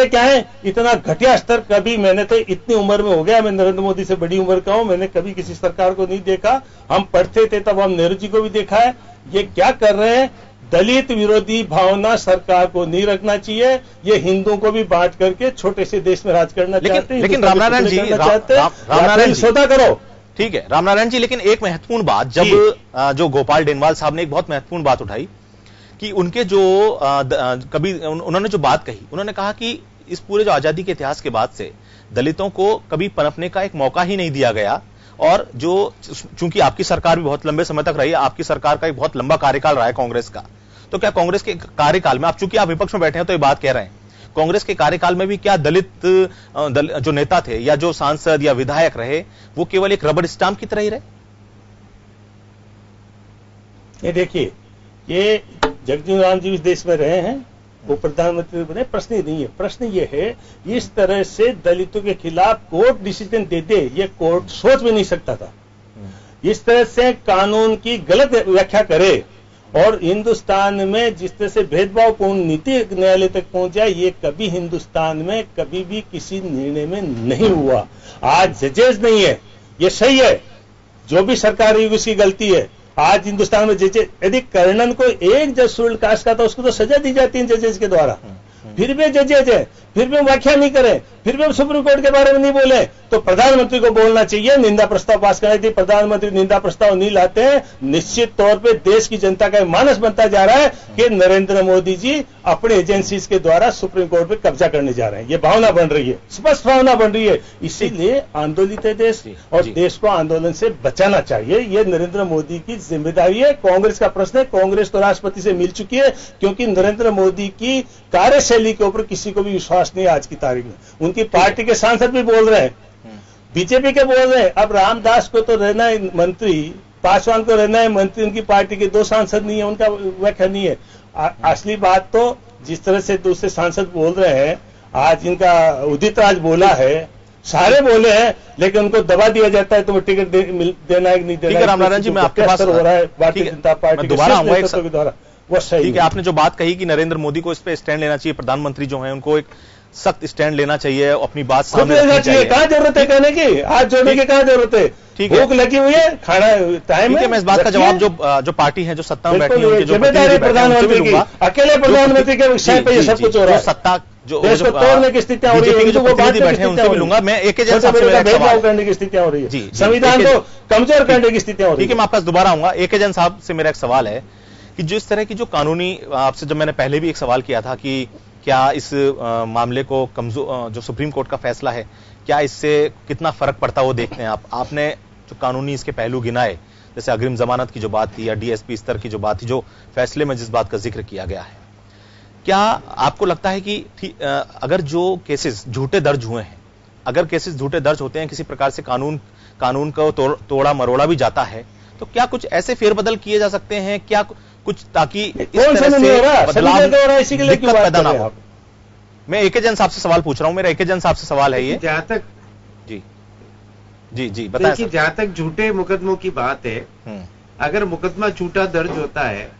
क्या है, इतना घटिया स्तर कभी, मैंने तो इतनी उम्र में हो गया, मैं नरेंद्र मोदी से बड़ी उम्र का हूं, मैंने कभी किसी सरकार को नहीं देखा। हम पढ़ते थे तब हम नेहरू जी को भी देखा है। ये क्या कर रहे हैं, दलित विरोधी भावना सरकार को नहीं रखना चाहिए, ये हिंदुओं को भी बांट करके छोटे से देश में राज करना चाहते हैं। लेकिन रामनारायण जी, रामनारायण सौदा करो, ठीक है रामनारायण जी, लेकिन एक महत्वपूर्ण बात, जब जो गोपाल डेनवाल साहब ने एक बहुत महत्वपूर्ण बात उठाई कि उनके जो कभी उन्होंने जो बात कही, उन्होंने कहा कि इस पूरे जो आजादी के इतिहास के बाद से दलितों को कभी पनपने का एक मौका ही नहीं दिया गया, और जो चूंकि आपकी सरकार भी बहुत लंबे समय तक रही है, आपकी सरकार का एक बहुत लंबा कार्यकाल रहा है कांग्रेस का, तो क्या कांग्रेस के कार्यकाल में, आप चूंकि आप विपक्ष में बैठे हैं तो ये बात कह रहे हैं, कांग्रेस के कार्यकाल में भी क्या दलित जो नेता थे या जो सांसद या विधायक रहे वो केवल एक रबर स्टाम्प की तरह ही रहे? ये देखिए, ये जगजीवन राम जी इस देश में रहे हैं, वो प्रधानमंत्री बने, प्रश्न ही नहीं है। प्रश्न ये है, इस तरह से दलितों के खिलाफ कोर्ट डिसीजन दे दे, ये कोर्ट सोच भी नहीं सकता था। इस तरह से कानून की गलत व्याख्या करे और हिंदुस्तान में जिस तरह से भेदभावपूर्ण नीति न्यायालय तक पहुंच जाए, ये कभी हिंदुस्तान में कभी भी किसी निर्णय में नहीं हुआ। आज जजेस नहीं है, ये सही है, जो भी सरकार है उसकी गलती है। आज हिंदुस्तान में जजेज, यदि कर्णन को एक जज शेड्यूल कास्ट का था उसको तो सजा दी जाती है जजेज के द्वारा, फिर भी जजेज है, फिर भी व्याख्या नहीं करें, फिर भी हम सुप्रीम कोर्ट के बारे में नहीं बोले, तो प्रधानमंत्री को बोलना चाहिए, निंदा प्रस्ताव पास करना चाहिए। प्रधानमंत्री निंदा प्रस्ताव नहीं लाते हैं, निश्चित तौर पे देश की जनता का मानस बनता जा रहा है कि नरेंद्र मोदी जी अपने एजेंसीज के द्वारा सुप्रीम कोर्ट पे कब्जा करने जा रहे हैं। ये भावना बन रही है, स्पष्ट भावना बन रही है। इसीलिए आंदोलित है देश, और देश को आंदोलन से बचाना चाहिए। ये नरेंद्र मोदी की जिम्मेदारी है। कांग्रेस का प्रश्न है, कांग्रेस तो राष्ट्रपति से मिल चुकी है, क्योंकि नरेंद्र मोदी की कार्यशैली के ऊपर किसी को भी विश्वास नहीं है आज की तारीख में। उनकी पार्टी के सांसद भी बोल रहे हैं, बीजेपी के बोल रहे हैं, अब रामदास को तो रहना है मंत्री, पासवान को रहना है मंत्री, उनकी पार्टी के 2 सांसद नहीं है, उनका व्याख्या नहीं है। असली बात तो जिस तरह से दूसरे सांसद बोल रहे हैं, आज इनका उदित राज बोला है, सारे बोले हैं, लेकिन उनको दबा दिया जाता है तो वो टिकट देना है कि नहीं देना है। रामनारायण जी, मैं आपके पास हो रहा है भारतीय जनता पार्टी दोबारा आऊंगा के द्वारा, वो सही। ठीक है, आपने जो बात कही कि नरेंद्र मोदी को इस पे स्टैंड लेना चाहिए, प्रधानमंत्री जो है उनको एक सख्त स्टैंड लेना चाहिए, अपनी बात सामने रखनी चाहिए। कहाँ जरूरत है कहने की, हाथ जोड़ने की कहाँ जरूरत है? ठीक है, भूख लगी हुई है, खाना टाइम है। मैं इस बात का जवाब जो पार्टी है, जो सत्ता में बैठी है, उनके जो जिम्मेदारी प्रधानमंत्री की, अकेले प्रधानमंत्री के विषय पे ये सब कुछ हो रहा है। सत्ता जो देश को तोड़ने की स्थितियां हो रही है, जो प्रतिनिधि बैठे हैं उनसे भी लूंगा मैं। एक साहब से मेरा भेदभाव करने की स्थितियां हो रही है, संविधान को कमजोर करने की स्थितियां हो रही है। ठीक है, मैं आपके पास दोबारा आऊंगा। एक साहब से मेरा एक सवाल है कि जो इस तरह की जो कानूनी, आपसे जब मैंने पहले भी एक सवाल किया था कि क्या इस मामले को कमजोर, जो सुप्रीम कोर्ट का फैसला है, क्या इससे कितना फर्क पड़ता है वो देखते हैं आप। आपने जो कानूनी इसके पहलू गिनाए, जैसे अग्रिम जमानत की जो बात थी या डीएसपी स्तर की जो बात थी, जो फैसले में जिस बात का जिक्र किया गया है, क्या आपको लगता है कि अगर जो केसेस झूठे दर्ज हुए हैं, अगर केसेस झूठे दर्ज होते हैं, किसी प्रकार से कानून को तोड़ा मरोड़ा भी जाता है, तो क्या कुछ ऐसे फेरबदल किए जा सकते हैं क्या कुछ, ताकि इस तरह से बदलाव, इसी के लिए दिक्कत पैदा ना हो? मैं एक साहब से सवाल पूछ रहा हूं, मेरा एक साहब से सवाल है ये। जहां तक जी बताएं। जहां तक झूठे मुकदमों की बात है, अगर मुकदमा झूठा दर्ज होता है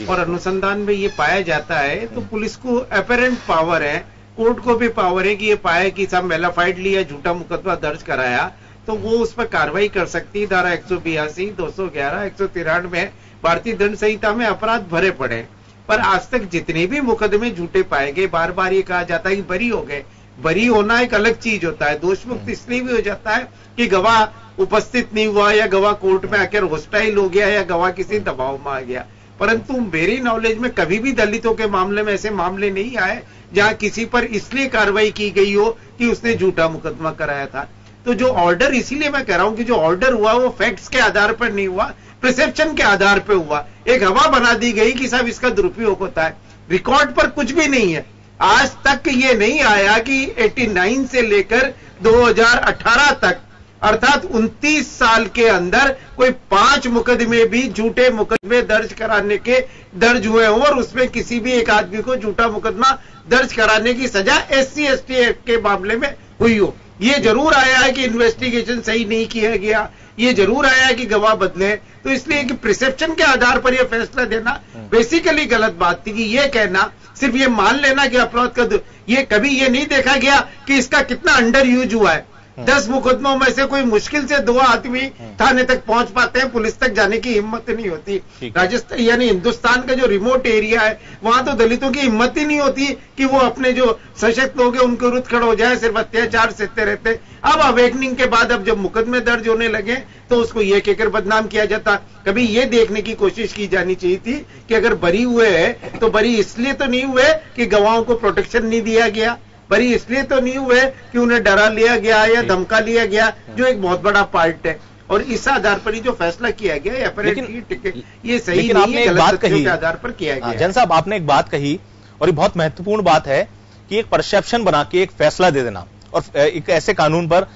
और अनुसंधान में ये पाया जाता है, तो पुलिस को अपेरेंट पावर है, कोर्ट को भी पावर है कि ये पाए कि सब मेलाफाइड लिया, झूठा मुकदमा दर्ज कराया, तो वो उस पर कार्रवाई कर सकती है। धारा 182, 211, 193 भारतीय दंड संहिता में अपराध भरे पड़े। पर आज तक जितने भी मुकदमे झूठे पाए गए, बार बार ये कहा जाता है कि बरी हो गए। बरी होना एक अलग चीज होता है, दोष मुक्त इसलिए भी हो जाता है कि गवाह उपस्थित नहीं हुआ, या गवाह कोर्ट में आकर होस्टाइल हो गया, या गवाह किसी दबाव में आ गया। परंतु मेरी नॉलेज में कभी भी दलितों के मामले में ऐसे मामले नहीं आए जहां किसी पर इसलिए कार्रवाई की गई हो कि उसने झूठा मुकदमा कराया था। तो जो ऑर्डर, इसीलिए मैं कह रहा हूं कि जो ऑर्डर हुआ वो फैक्ट्स के आधार पर नहीं हुआ, परसेप्शन के आधार पर हुआ। एक हवा बना दी गई कि साहब इसका दुरुपयोग होता है, रिकॉर्ड पर कुछ भी नहीं है। आज तक ये नहीं आया कि 89 से लेकर 2018 तक, अर्थात 29 साल के अंदर कोई 5 मुकदमे भी झूठे मुकदमे दर्ज कराने के दर्ज हुए हों और उसमें किसी भी एक आदमी को झूठा मुकदमा दर्ज कराने की सजा SC/ST एक्ट के मामले में हुई हो। ये जरूर आया है कि इन्वेस्टिगेशन सही नहीं किया गया, ये जरूर आया है कि गवाह बदले। तो इसलिए कि प्रिसेप्शन के आधार पर यह फैसला देना बेसिकली गलत बात थी। कि ये कहना, सिर्फ ये मान लेना कि अपराध का, ये कभी ये नहीं देखा गया कि इसका कितना अंडर यूज हुआ है। 10 मुकदमों में से कोई मुश्किल से 2 आदमी थाने तक पहुंच पाते हैं, पुलिस तक जाने की हिम्मत नहीं होती। राजस्थान यानी हिंदुस्तान का जो रिमोट एरिया है, वहां तो दलितों की हिम्मत ही नहीं होती कि वो अपने जो सशक्त लोग हैं उनके विरुद्ध खड़े हो जाए, सिर्फ अत्याचार सहते रहते। अब अवेकनिंग के बाद, अब जब मुकदमे दर्ज होने लगे तो उसको ये कहकर बदनाम किया जाता। कभी ये देखने की कोशिश की जानी चाहिए थी कि अगर बरी हुए हैं तो बरी इसलिए तो नहीं हुए कि गवाहों को प्रोटेक्शन नहीं दिया गया, बरी इसलिए तो नहीं हुए कि उन्हें डरा लिया गया या धमका लिया गया, जो एक बहुत बड़ा पार्ट है। और इस आधार पर ही जो फैसला किया गया अपरेंटली टिकट, ये सही नहीं है, गलत तथ्यों के आधार पर किया गया। जैन साहब, आपने एक बात कही और ये बहुत महत्वपूर्ण बात है कि एक परसेप्शन बना के एक फैसला दे देना, और एक ऐसे कानून पर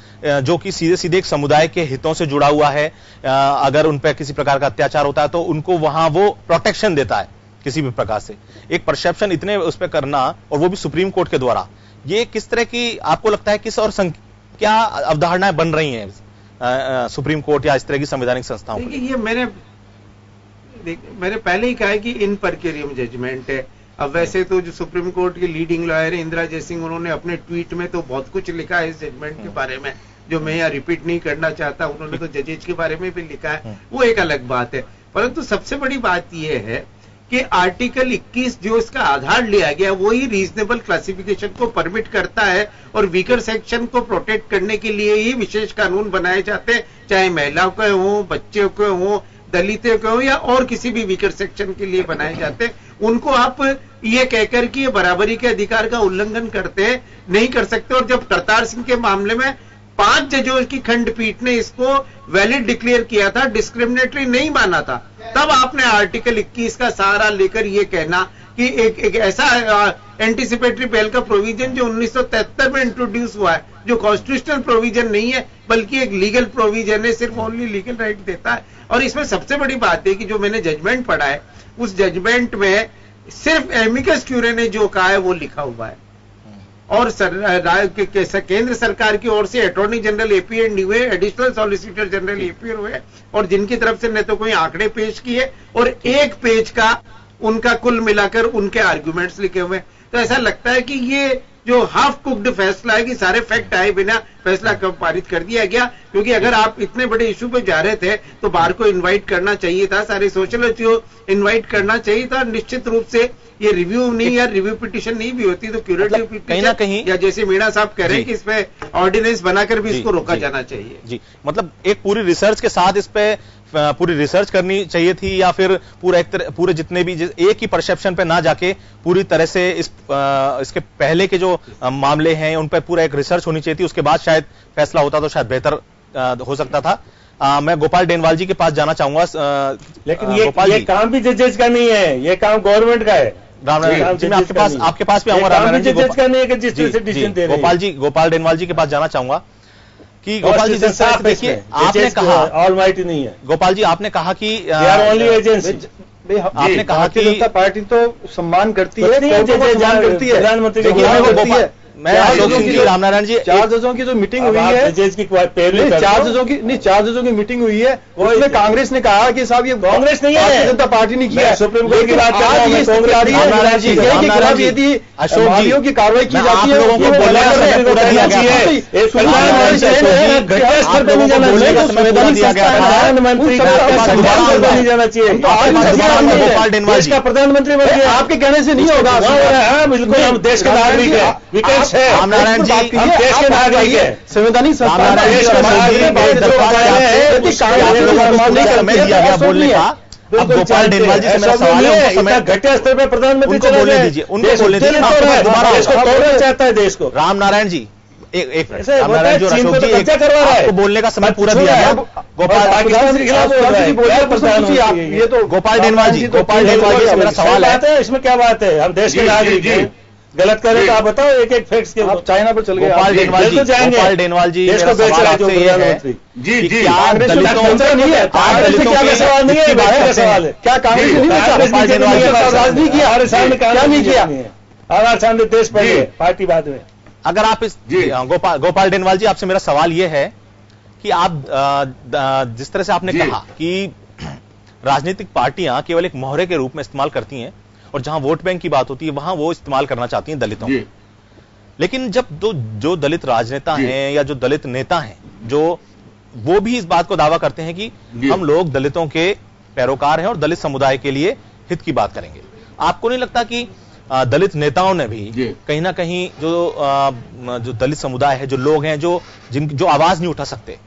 जो कि सीधे सीधे एक समुदाय के हितों से जुड़ा हुआ है, अगर उन पर किसी प्रकार का अत्याचार होता है तो उनको वहां वो प्रोटेक्शन देता है किसी भी प्रकार से। एक परसेप्शन इतने उस पर करना, और वो भी सुप्रीम कोर्ट के द्वारा, ये किस तरह की आपको लगता है, किस और क्या अवधारणाएं बन रही हैं सुप्रीम कोर्ट या इस तरह की संवैधानिक संस्थाओं? देखिए, ये मैंने पहले ही कहा है कि इन पर क्यूरियम जजमेंट है। अब वैसे तो जो सुप्रीम कोर्ट के लीडिंग लॉयर है इंदिरा जयसिंह, उन्होंने अपने ट्वीट में तो बहुत कुछ लिखा है इस जजमेंट के बारे में, जो मैं यहाँ रिपीट नहीं करना चाहता, उन्होंने तो जजेज के बारे में भी लिखा है, वो एक अलग बात है। परंतु सबसे बड़ी बात यह है कि आर्टिकल 21 जो इसका आधार लिया गया वही रीजनेबल क्लासिफिकेशन को परमिट करता है और वीकर सेक्शन को प्रोटेक्ट करने के लिए ही विशेष कानून बनाए जाते हैं, चाहे महिलाओं के हो, बच्चों के हो, दलितों के हो या और किसी भी वीकर सेक्शन के लिए बनाए जाते हैं। उनको आप ये कहकर कि ये बराबरी के अधिकार का उल्लंघन करते हैं नहीं कर सकते। और जब करतार सिंह के मामले में 5 जजों की खंडपीठ ने इसको वैलिड डिक्लेयर किया था, डिस्क्रिमिनेटरी नहीं माना था, तब आपने आर्टिकल 21 का सहारा लेकर यह कहना कि एक ऐसा एंटीसिपेटरी बेल का प्रोविजन जो 1973 में इंट्रोड्यूस हुआ है, जो कॉन्स्टिट्यूशनल प्रोविजन नहीं है बल्कि एक लीगल प्रोविजन है, सिर्फ ओनली लीगल राइट देता है। और इसमें सबसे बड़ी बात है कि जो मैंने जजमेंट पढ़ा है उस जजमेंट में सिर्फ एमिकस क्यूरे ने जो कहा है वो लिखा हुआ है और केंद्र सरकार की ओर से अटॉर्नी जनरल एपीएन हुए, एडिशनल सॉलिसिटर जनरल एपीएन हुए और जिनकी तरफ से न तो कोई आंकड़े पेश किए और एक पेज का उनका कुल मिलाकर उनके आर्ग्यूमेंट्स लिखे हुए। तो ऐसा लगता है कि ये जो हाफ कुक्ड फैसला है कि सारे फैक्ट आए बिना फैसला कब पारित कर दिया गया, क्योंकि अगर आप इतने बड़े इशू पे जा रहे थे तो बार को इनवाइट करना चाहिए था, सारे सोशलिस्ट को इनवाइट करना चाहिए था। निश्चित रूप से ये रिव्यू नहीं या रिव्यू पिटीशन नहीं भी होती तो क्यूरेटिव पिटीशन कहीं ना कहीं या जैसे मीणा साहब कह रहे हैं कि इसमें ऑर्डिनेंस बनाकर भी इसको रोका जाना चाहिए। जी, मतलब एक पूरी रिसर्च के साथ इस पे पूरी रिसर्च करनी चाहिए थी या फिर पूरे जितने भी एक ही परसेप्शन पे ना जाके पूरी तरह से इसके पहले के जो मामले हैं उन पर पूरा एक रिसर्च होनी चाहिए थी, उसके बाद शायद फैसला होता तो शायद बेहतर हो सकता था। मैं गोपाल डेनवाल जी के पास जाना चाहूंगा। लेकिन ये काम भी जजेज का नहीं है, ये काम गवर्नमेंट का है। रामनारायण जी, मैं आपके पास भी आऊंगा। रामनारायण जी, जजेज का नहीं है कि जिस तरह से डिसीजन दे रहे हैं। गोपाल डेनवाल जी के पास जाना चाहूंगा कि गोपाल जी देखिए, आपने कहा ऑलमाइटी नहीं है। गोपाल जी, आपने कहा कि ओनली एजेंसी, आपने कहा कि जनता पार्टी तो सम्मान करती है, प्रधानमंत्री मैं अशोक सिंह जी, रामनारायण जी, 4 जजों की जो मीटिंग हुई है, 4 जजों की मीटिंग हुई है, उसमें कांग्रेस ने कहा कि साहब ये कांग्रेस नहीं है, जनता पार्टी ने किया। सुप्रीम कोर्ट की बात कर रहा हूं, रामनारायण जी, यदि अशोक की कार्रवाई की जाती है, लोगों को बोलने का समय पूरा दिया गया है। घटना स्तर पर नहीं जाना चाहिए, प्रधानमंत्री नहीं जाना चाहिए। गोपाल डेनवाल जी, प्रधानमंत्री बन गया, आपके कहने से नहीं होगा। बिल्कुल, हम देश के नागरिक हैं। रामनारायण जी, हम देश के नागरिक हैं, संवैधानिक समय दिया गया बोलने का। अब गोपाल डेनवाल जी से मेरा सवाल है, समय घटिया स्तर पर प्रधानमंत्री उनको बोलने दीजिए, उनको बोलने दीजिए। देश को तोड़ना चाहता है देश को। रामनारायण जी, एक रामनारायण जी, अशोक जी, आपको बोलने का समय पूरा दिया गया। पाकिस्तान के खिलाफ बोल रहा है ये तो गोपाल डेनवाल जी से मेरा सवाल है, इसमें क्या बात है? हम देश के नागरिक हैं, गलत करें तो आप बताओ एक फैक्ट्स के। आप चाइना पर चल गए। गोपाल डेनवाल जी, देश को बेच रहा है जो प्रधानमंत्री। जी, दलितों नहीं है, सवाल नहीं है, का सवाल है। क्या कांग्रेस ने राजनीति किया? क्या नहीं किया? आवाज सामने देश पहले, पार्टी बाद में। अगर आप इस गोपाल डेनवाल जी, आपसे मेरा सवाल यह है कि आप जिस तरह से आपने कहा कि राजनीतिक पार्टियां केवल एक मोहरे के रूप में इस्तेमाल करती हैं और जहां वोट बैंक की बात होती है वहां वो इस्तेमाल करना चाहती हैं दलितों को, लेकिन जब जो दलित राजनेता हैं या जो दलित नेता हैं, जो वो भी इस बात को दावा करते हैं कि हम लोग दलितों के पैरोकार हैं और दलित समुदाय के लिए हित की बात करेंगे, आपको नहीं लगता कि दलित नेताओं ने भी कहीं ना कहीं जो दलित समुदाय है, जो लोग हैं जो आवाज नहीं उठा सकते,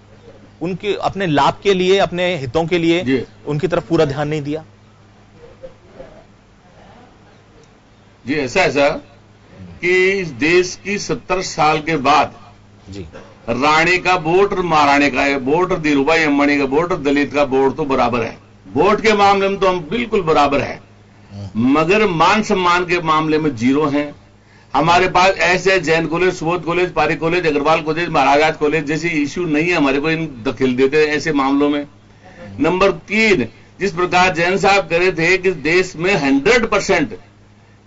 उनके अपने लाभ के लिए, अपने हितों के लिए उनकी तरफ पूरा ध्यान नहीं दिया? जी, ऐसा कि इस देश की 70 साल के बाद जी राणे का वोट और महाराणे का वोट और धीरूभाई अंबानी का वोट और दलित का वोट तो बराबर है। वोट के मामले में तो हम बिल्कुल बराबर है, मगर मान सम्मान के मामले में 0 हैं। हमारे पास ऐसे Jain college, Subodh college, Pareek college, Agrawal college, Maharaj college जैसे इश्यू नहीं है हमारे को इन दखल देते ऐसे मामलों में। नंबर 3, जिस प्रकार जैन साहब कह रहे थे कि देश में 100%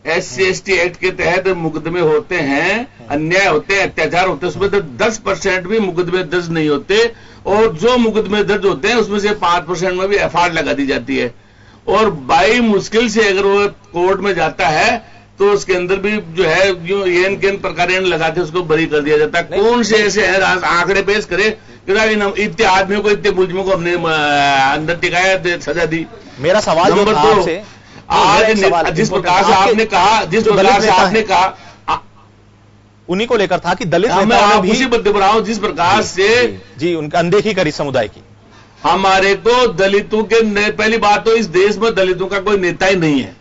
SC/ST एक्ट के तहत मुकदमे होते हैं, अन्याय होते हैं, अत्याचार होते हैं, उसमें तो 10% भी मुकदमे दर्ज नहीं होते, और जो मुकदमे दर्ज होते हैं उसमें से 5% में भी FIR लगा दी जाती है। और बाई मुश्किल से अगर वो कोर्ट में जाता है तो उसके अंदर भी जो है जो एन केन प्रकार लगा के उसको बरी कर दिया जाता है। कौन से ऐसे है आंकड़े पेश करे कि इतने आदमियों को, इतने मुलजिमों को हमने अंदर टिकाया, सजा दी। मेरा सवाल नंबर 2, आज जिस प्रकार से आपने कहा, जिस प्रकार से आपने कहा, उन्हीं को लेकर था कि दलित नेताओं ने भी उसी बद्दे पर आऊं, जिस प्रकार से जी उनका अनदेखी करी समुदाय की। हमारे को दलितों के, पहली बात तो इस देश में दलितों का कोई नेता ही नहीं है।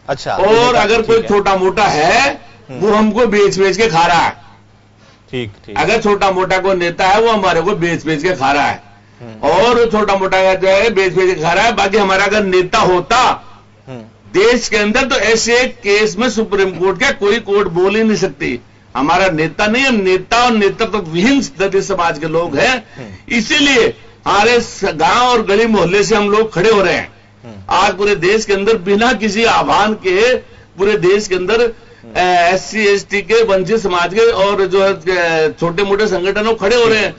अच्छा, और अगर कोई छोटा मोटा है वो हमको बेच के खा रहा है। ठीक। अगर छोटा मोटा कोई नेता है वो हमारे को बेच के खा रहा है, और छोटा मोटा जो है बेच के खा रहा है। बाकी हमारा अगर नेता होता देश के अंदर, तो ऐसे केस में सुप्रीम कोर्ट का कोई कोर्ट बोल ही नहीं सकती। हमारा नेता नहीं, हम नेता और नेतृत्व विहीन दलित समाज के लोग हैं। इसीलिए हमारे गांव और गली मोहल्ले से हम लोग खड़े हो रहे हैं। आज पूरे देश के अंदर बिना किसी आह्वान के पूरे देश के अंदर SC ST के, वंचित समाज के और जो है छोटे मोटे संगठनों खड़े हो रहे हैं,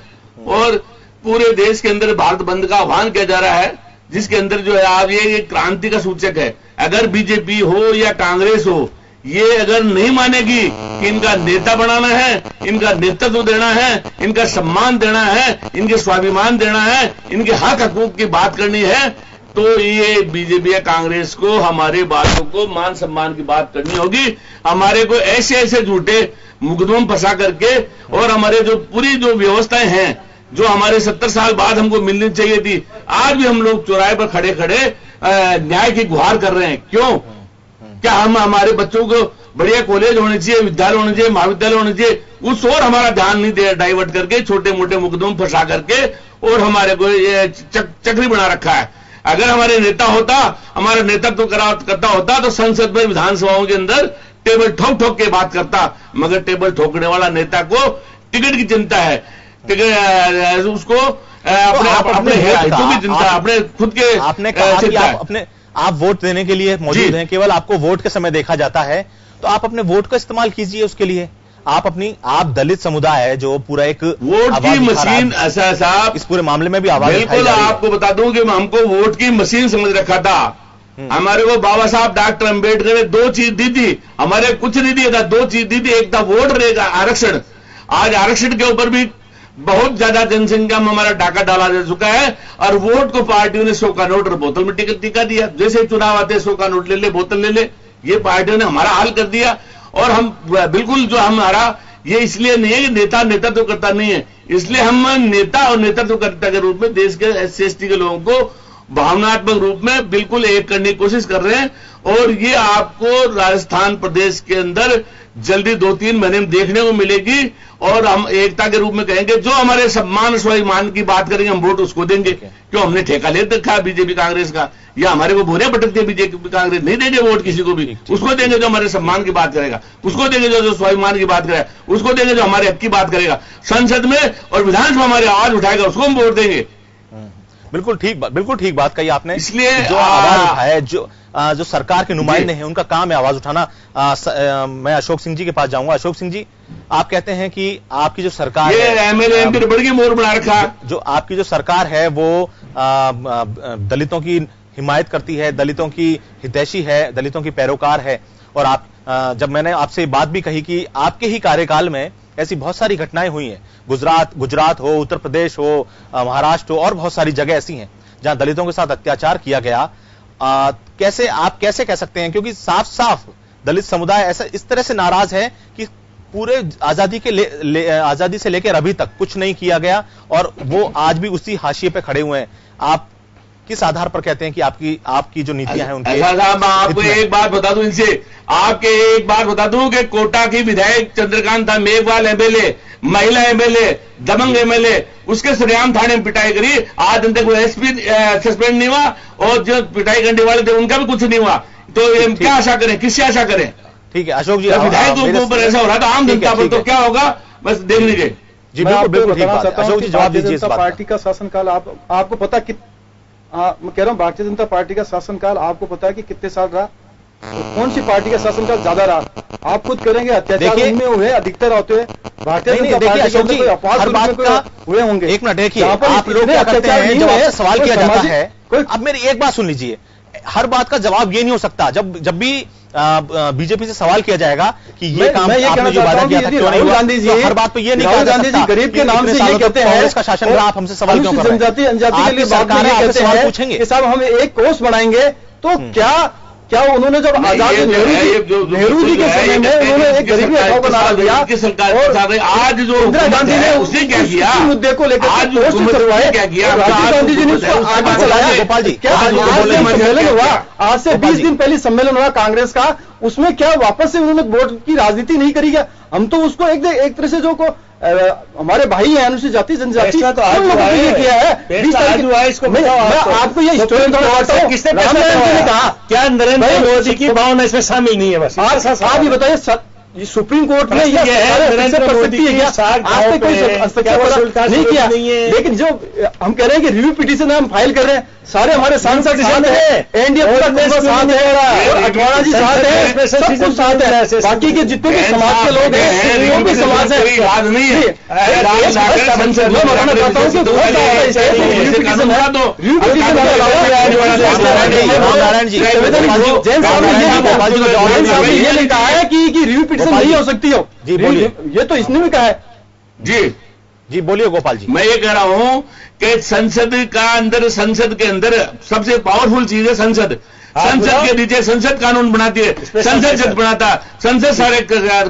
और पूरे देश के अंदर भारत बंद का आह्वान किया जा रहा है, जिसके अंदर जो है आप ये क्रांति का सूचक है। अगर बीजेपी हो या कांग्रेस हो, ये अगर नहीं मानेगी कि इनका नेता बनाना है, इनका नेतृत्व देना है, इनका सम्मान देना है, इनके स्वाभिमान देना है, इनके हक हकूक की बात करनी है, तो ये बीजेपी या कांग्रेस को हमारे बातों को मान सम्मान की बात करनी होगी। हमारे को ऐसे ऐसे झूठे मुकदमों में फंसा करके, और हमारे जो पूरी जो व्यवस्थाएं हैं जो हमारे 70 साल बाद हमको मिलनी चाहिए थी, आज भी हम लोग चौराहे पर खड़े खड़े न्याय की गुहार कर रहे हैं। क्यों? क्या हम हमारे बच्चों को बढ़िया कॉलेज होने चाहिए, विद्यालय होने चाहिए, महाविद्यालय होने चाहिए, उस और हमारा ध्यान नहीं दे, डाइवर्ट करके छोटे मोटे मुकदमों में फंसा करके, और हमारे को ये चक्री बना रखा है। अगर हमारे नेता होता, हमारा नेतृत्व करता होता, तो संसद में, विधानसभाओं के अंदर टेबल ठोक ठोक के बात करता। मगर टेबल ठोकने वाला नेता को टिकट की चिंता है, टिकट उसको अपने हितों की चिंता, अपने खुद के। आपने कहा कि आप वोट देने के लिए मौजूद हैं, केवल आपको वोट के समय देखा जाता है, तो आप अपने वोट का इस्तेमाल कीजिए उसके लिए। आप दलित समुदाय है जो पूरा एक वोट की मशीन, ऐसा साहब इस पूरे मामले में भी आवाज बिल्कुल आपको बता दूं कि हमको वोट की मशीन समझ रखा था। हमारे को बाबा साहब डॉक्टर अंबेडकर ने 2 चीज दी थी, हमारे कुछ नहीं दिया था, 2 चीज दी थी। एक था वोट, रहेगा आरक्षण। आज आरक्षण के ऊपर भी बहुत ज्यादा जनसंख्या में हमारा डाका डाला जा चुका है, और वोट को पार्टियों ने 100 का नोट और बोतल में टिका दिया। जैसे चुनाव आते 100 का नोट ले ले, बोतल ले ले, ये पार्टियों ने हमारा हाल कर दिया। और हम बिल्कुल जो हमारा ये इसलिए नहीं है कि नेता नेतृत्व करता नहीं है, इसलिए हम नेता और नेतृत्वकर्ता के रूप में देश के SC ST के लोगों को भावनात्मक रूप में बिल्कुल एक करने की कोशिश कर रहे हैं। और ये आपको राजस्थान प्रदेश के अंदर जल्दी 2-3 महीने में देखने को मिलेगी। और हम एकता के रूप में कहेंगे, जो हमारे सम्मान स्वाभिमान की बात करेंगे, हम वोट उसको देंगे। क्यों? हमने ठेका ले रखा है बीजेपी कांग्रेस का, या हमारे को बोरे भटकते बीजेपी कांग्रेस, नहीं देंगे वोट किसी को भी। उसको देंगे जो हमारे सम्मान की बात करेगा, उसको देंगे जो स्वाभिमान की बात करेगा, उसको देंगे जो हमारे हक की बात करेगा। संसद में और विधानसभा हमारी आवाज उठाएगा, उसको हम वोट देंगे। बिल्कुल ठीक बात कही आपने। इसलिए जो आवाज उठाए, जो सरकार के नुमाइंदे हैं, उनका काम है आवाज उठाना। मैं अशोक सिंह जी के पास जाऊंगा। अशोक सिंह जी, आप कहते हैं कि आपकी जो सरकार ये MLA MP बढ़ के मोर बना रखा, जो आपकी जो सरकार है वो दलितों की हिमायत करती है, दलितों की हितैषी है, दलितों की पैरोकार है। और आप जब मैंने आपसे बात भी कही कि आपके ही कार्यकाल में ऐसी बहुत सारी घटनाएं हुई हैं, गुजरात हो, उत्तर प्रदेश हो, महाराष्ट्र हो, और बहुत सारी जगह ऐसी हैं जहां दलितों के साथ अत्याचार किया गया। आप कैसे कह सकते हैं, क्योंकि साफ साफ दलित समुदाय ऐसा इस तरह से नाराज है कि पूरे आजादी से लेकर अभी तक कुछ नहीं किया गया, और वो आज भी उसी हाशिए पे खड़े हुए हैं। आप किस आधार पर कहते हैं कि आपकी जो नीतियां हैं उनकी? मैं आपको एक बात बता दूं, इनसे एक बात बता दूं कि कोटा की विधायक चंद्रकांत था, मेघवाल MLA, महिला MLA, दबंग MLA, उसके सरेआम थाने में पिटाई करी। आज तक वो SP सस्पेंड नहीं हुआ, और जो पिटाई करने वाले थे उनका भी कुछ नहीं हुआ। तो ये क्या आशा करें, किससे आशा करें? ठीक है अशोक जी, विधायकों के ऊपर ऐसा हो रहा था, आम जनता पर तो क्या होगा, बस देख लीजिए। जी बिल्कुल ठीक बात है। अशोक जी जवाब दीजिए इस बात का। पार्टी का शासनकाल आपको पता कि मैं कह रहा हूं, भारतीय जनता पार्टी का शासनकाल आपको पता है कि कितने साल रहा? तो कौन सी पार्टी का शासनकाल ज्यादा रहा? आप खुद करेंगे, अत्याचार उनमें हुए, अधिकतर होते हैं भारतीय जनता पार्टी के अंदर, हर बात का हुए होंगे। एक मिनट देखिए, आप लोग क्या करते हैं, जब आपसे सवाल किया जाता है, अब मेरी एक बात सुन लीजिए, हर बात का जवाब ये नहीं हो सकता। जब भी बीजेपी से सवाल किया जाएगा कि ये काम आपने जो वादा किया था क्यों नहीं हुआ। गांधी जी, हर बात पे ये नहीं राहुल कहा जा गांधी जी सकता गरीब के नाम से ये कहते हैं कांग्रेस का शासन रहा, आप हमसे सवाल क्यों कर रहे हैं? जनजाति के लिए सरकार है, आपसे सवाल पूछेंगे कि साहब हम एक कोर्स बनाएंगे तो क्या उन्होंने जब आजाद नेहरू जी के समय में उन्होंने एक गरीबी हटाओ का नारा दिया और आज जो इंदिरा गांधी ने उसने क्या किया, मुद्दे को लेकर आज पोस्ट करवाए, क्या किया, राजीव गांधी जी ने उसको आगे चलाया। गोपाल जी, क्या आज सम्मेलन हुआ, आज से 20 दिन पहले सम्मेलन हुआ कांग्रेस का, उसमें क्या वापस से उन्होंने वोट की राजनीति नहीं करी क्या? हम तो उसको एक तरह से जो को हमारे भाई हैं अनुसूचित जाति जनजाति तो आज किया है। 20 तारीख मैं आपको ये स्टोरी बताता हूं, किसने रामनारायण जी ने कहा क्या नरेंद्र मोदी की भावना इसमें शामिल नहीं है? बस आप ये बताइए, ये सुप्रीम कोर्ट ने यह नरेंद्र मोदी की आज तक कोई हस्तक्षेप नहीं किया, लेकिन जो हम कह रहे हैं कि रिव्यू पिटीशन हम फाइल कर रहे हैं, सारे हमारे सांसद साथ है, एनडीए पूरा कांग्रेस साथ है, और अठवाड़ा जी साथ है, सब कुछ साथ है, बाकी के जितने भी समाज के लोग हैं वो भी समाज है। मैं बताना चाहता हूँ कि बहुत रिव्यू पिटीशन है, रिव्यू पिटीशन नारायण जी, जैन साहब ने ये नहीं कहा है कि रिव्यू पिटीशन नहीं हो सकती हो। जी बोलिए, ये तो इसने भी कहा है। जी बोलिए गोपाल जी। मैं ये कह रहा हूं कि संसद के अंदर सबसे पावरफुल चीज है संसद के नीचे संसद कानून बनाती है, संसद जज बनाता, संसद सारे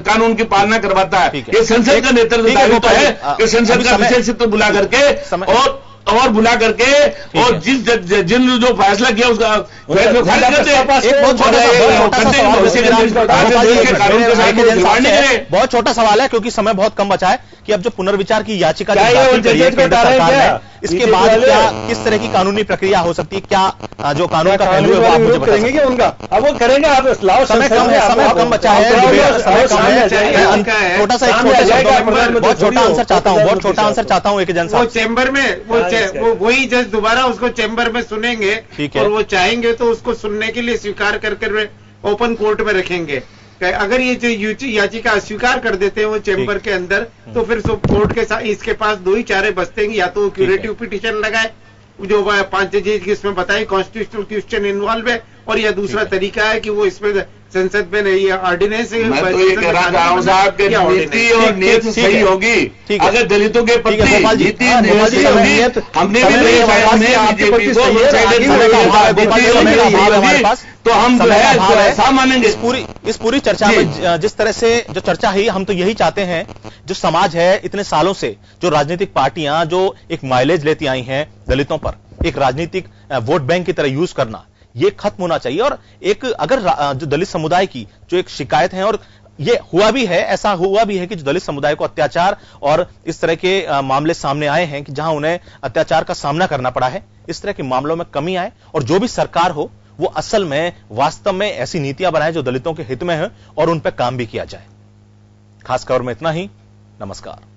कानून की पालना करवाता है। ये संसद का नेतृत्व दायित्व है कि संसद का विशेषित्व बुला करके और बुला करके और जिन जो फैसला किया उसका बहुत छोटा सवाल है क्योंकि समय बहुत कम बचा है कि अब जो पुनर्विचार की याचिका इसके बाद क्या किस तरह की कानूनी प्रक्रिया हो सकती है, क्या जो कानून का पहलू है वो आप मुझे करेंगे कि उनका अब वो करेंगे। आप लाओ, समय कम है, समय कम बचा है, छोटा सा बहुत छोटा आंसर चाहता हूँ, बहुत छोटा आंसर चाहता हूँ एक जन वो चैम्बर में वो वही जज दोबारा उसको चैम्बर में सुनेंगे और वो चाहेंगे तो उसको सुनने के लिए स्वीकार कर ओपन कोर्ट में रखेंगे। अगर ये जो याचिका अस्वीकार कर देते हैं वो चैम्बर के अंदर, तो फिर कोर्ट के साथ इसके पास दो ही चारे बचते हैं, या तो क्यूरेटिव पिटीशन लगाए जो 5 जजेज इसमें बताए कॉन्स्टिट्यूशनल क्वेश्चन इन्वॉल्व है, और यह दूसरा तरीका है कि वो इसमें संसद में नहीं, ऑर्डिनेंस है। मैं तो ये कह रहा हूं साहब कि नीति और नीयत सही होगी, अगर दलितों के प्रति नीति होगी, हमने भी बीजेपी को तो हम ऐसा मानेंगे। इस पूरी चर्चा में जिस तरह से जो चर्चा है, हम तो यही चाहते हैं जो समाज है इतने सालों से, जो राजनीतिक पार्टियां जो एक माइलेज लेती आई हैं दलितों पर, एक राजनीतिक वोट बैंक की तरह यूज करना, ये खत्म होना चाहिए। और एक अगर जो दलित समुदाय की जो एक शिकायत है, और ये हुआ भी है, ऐसा हुआ भी है कि जो दलित समुदाय को अत्याचार और इस तरह के मामले सामने आए हैं कि जहां उन्हें अत्याचार का सामना करना पड़ा है, इस तरह के मामलों में कमी आए और जो भी सरकार हो वो असल में वास्तव में ऐसी नीतियां बनाए जो दलितों के हित में है और उन पर काम भी किया जाए। खास खबर में इतना ही। नमस्कार।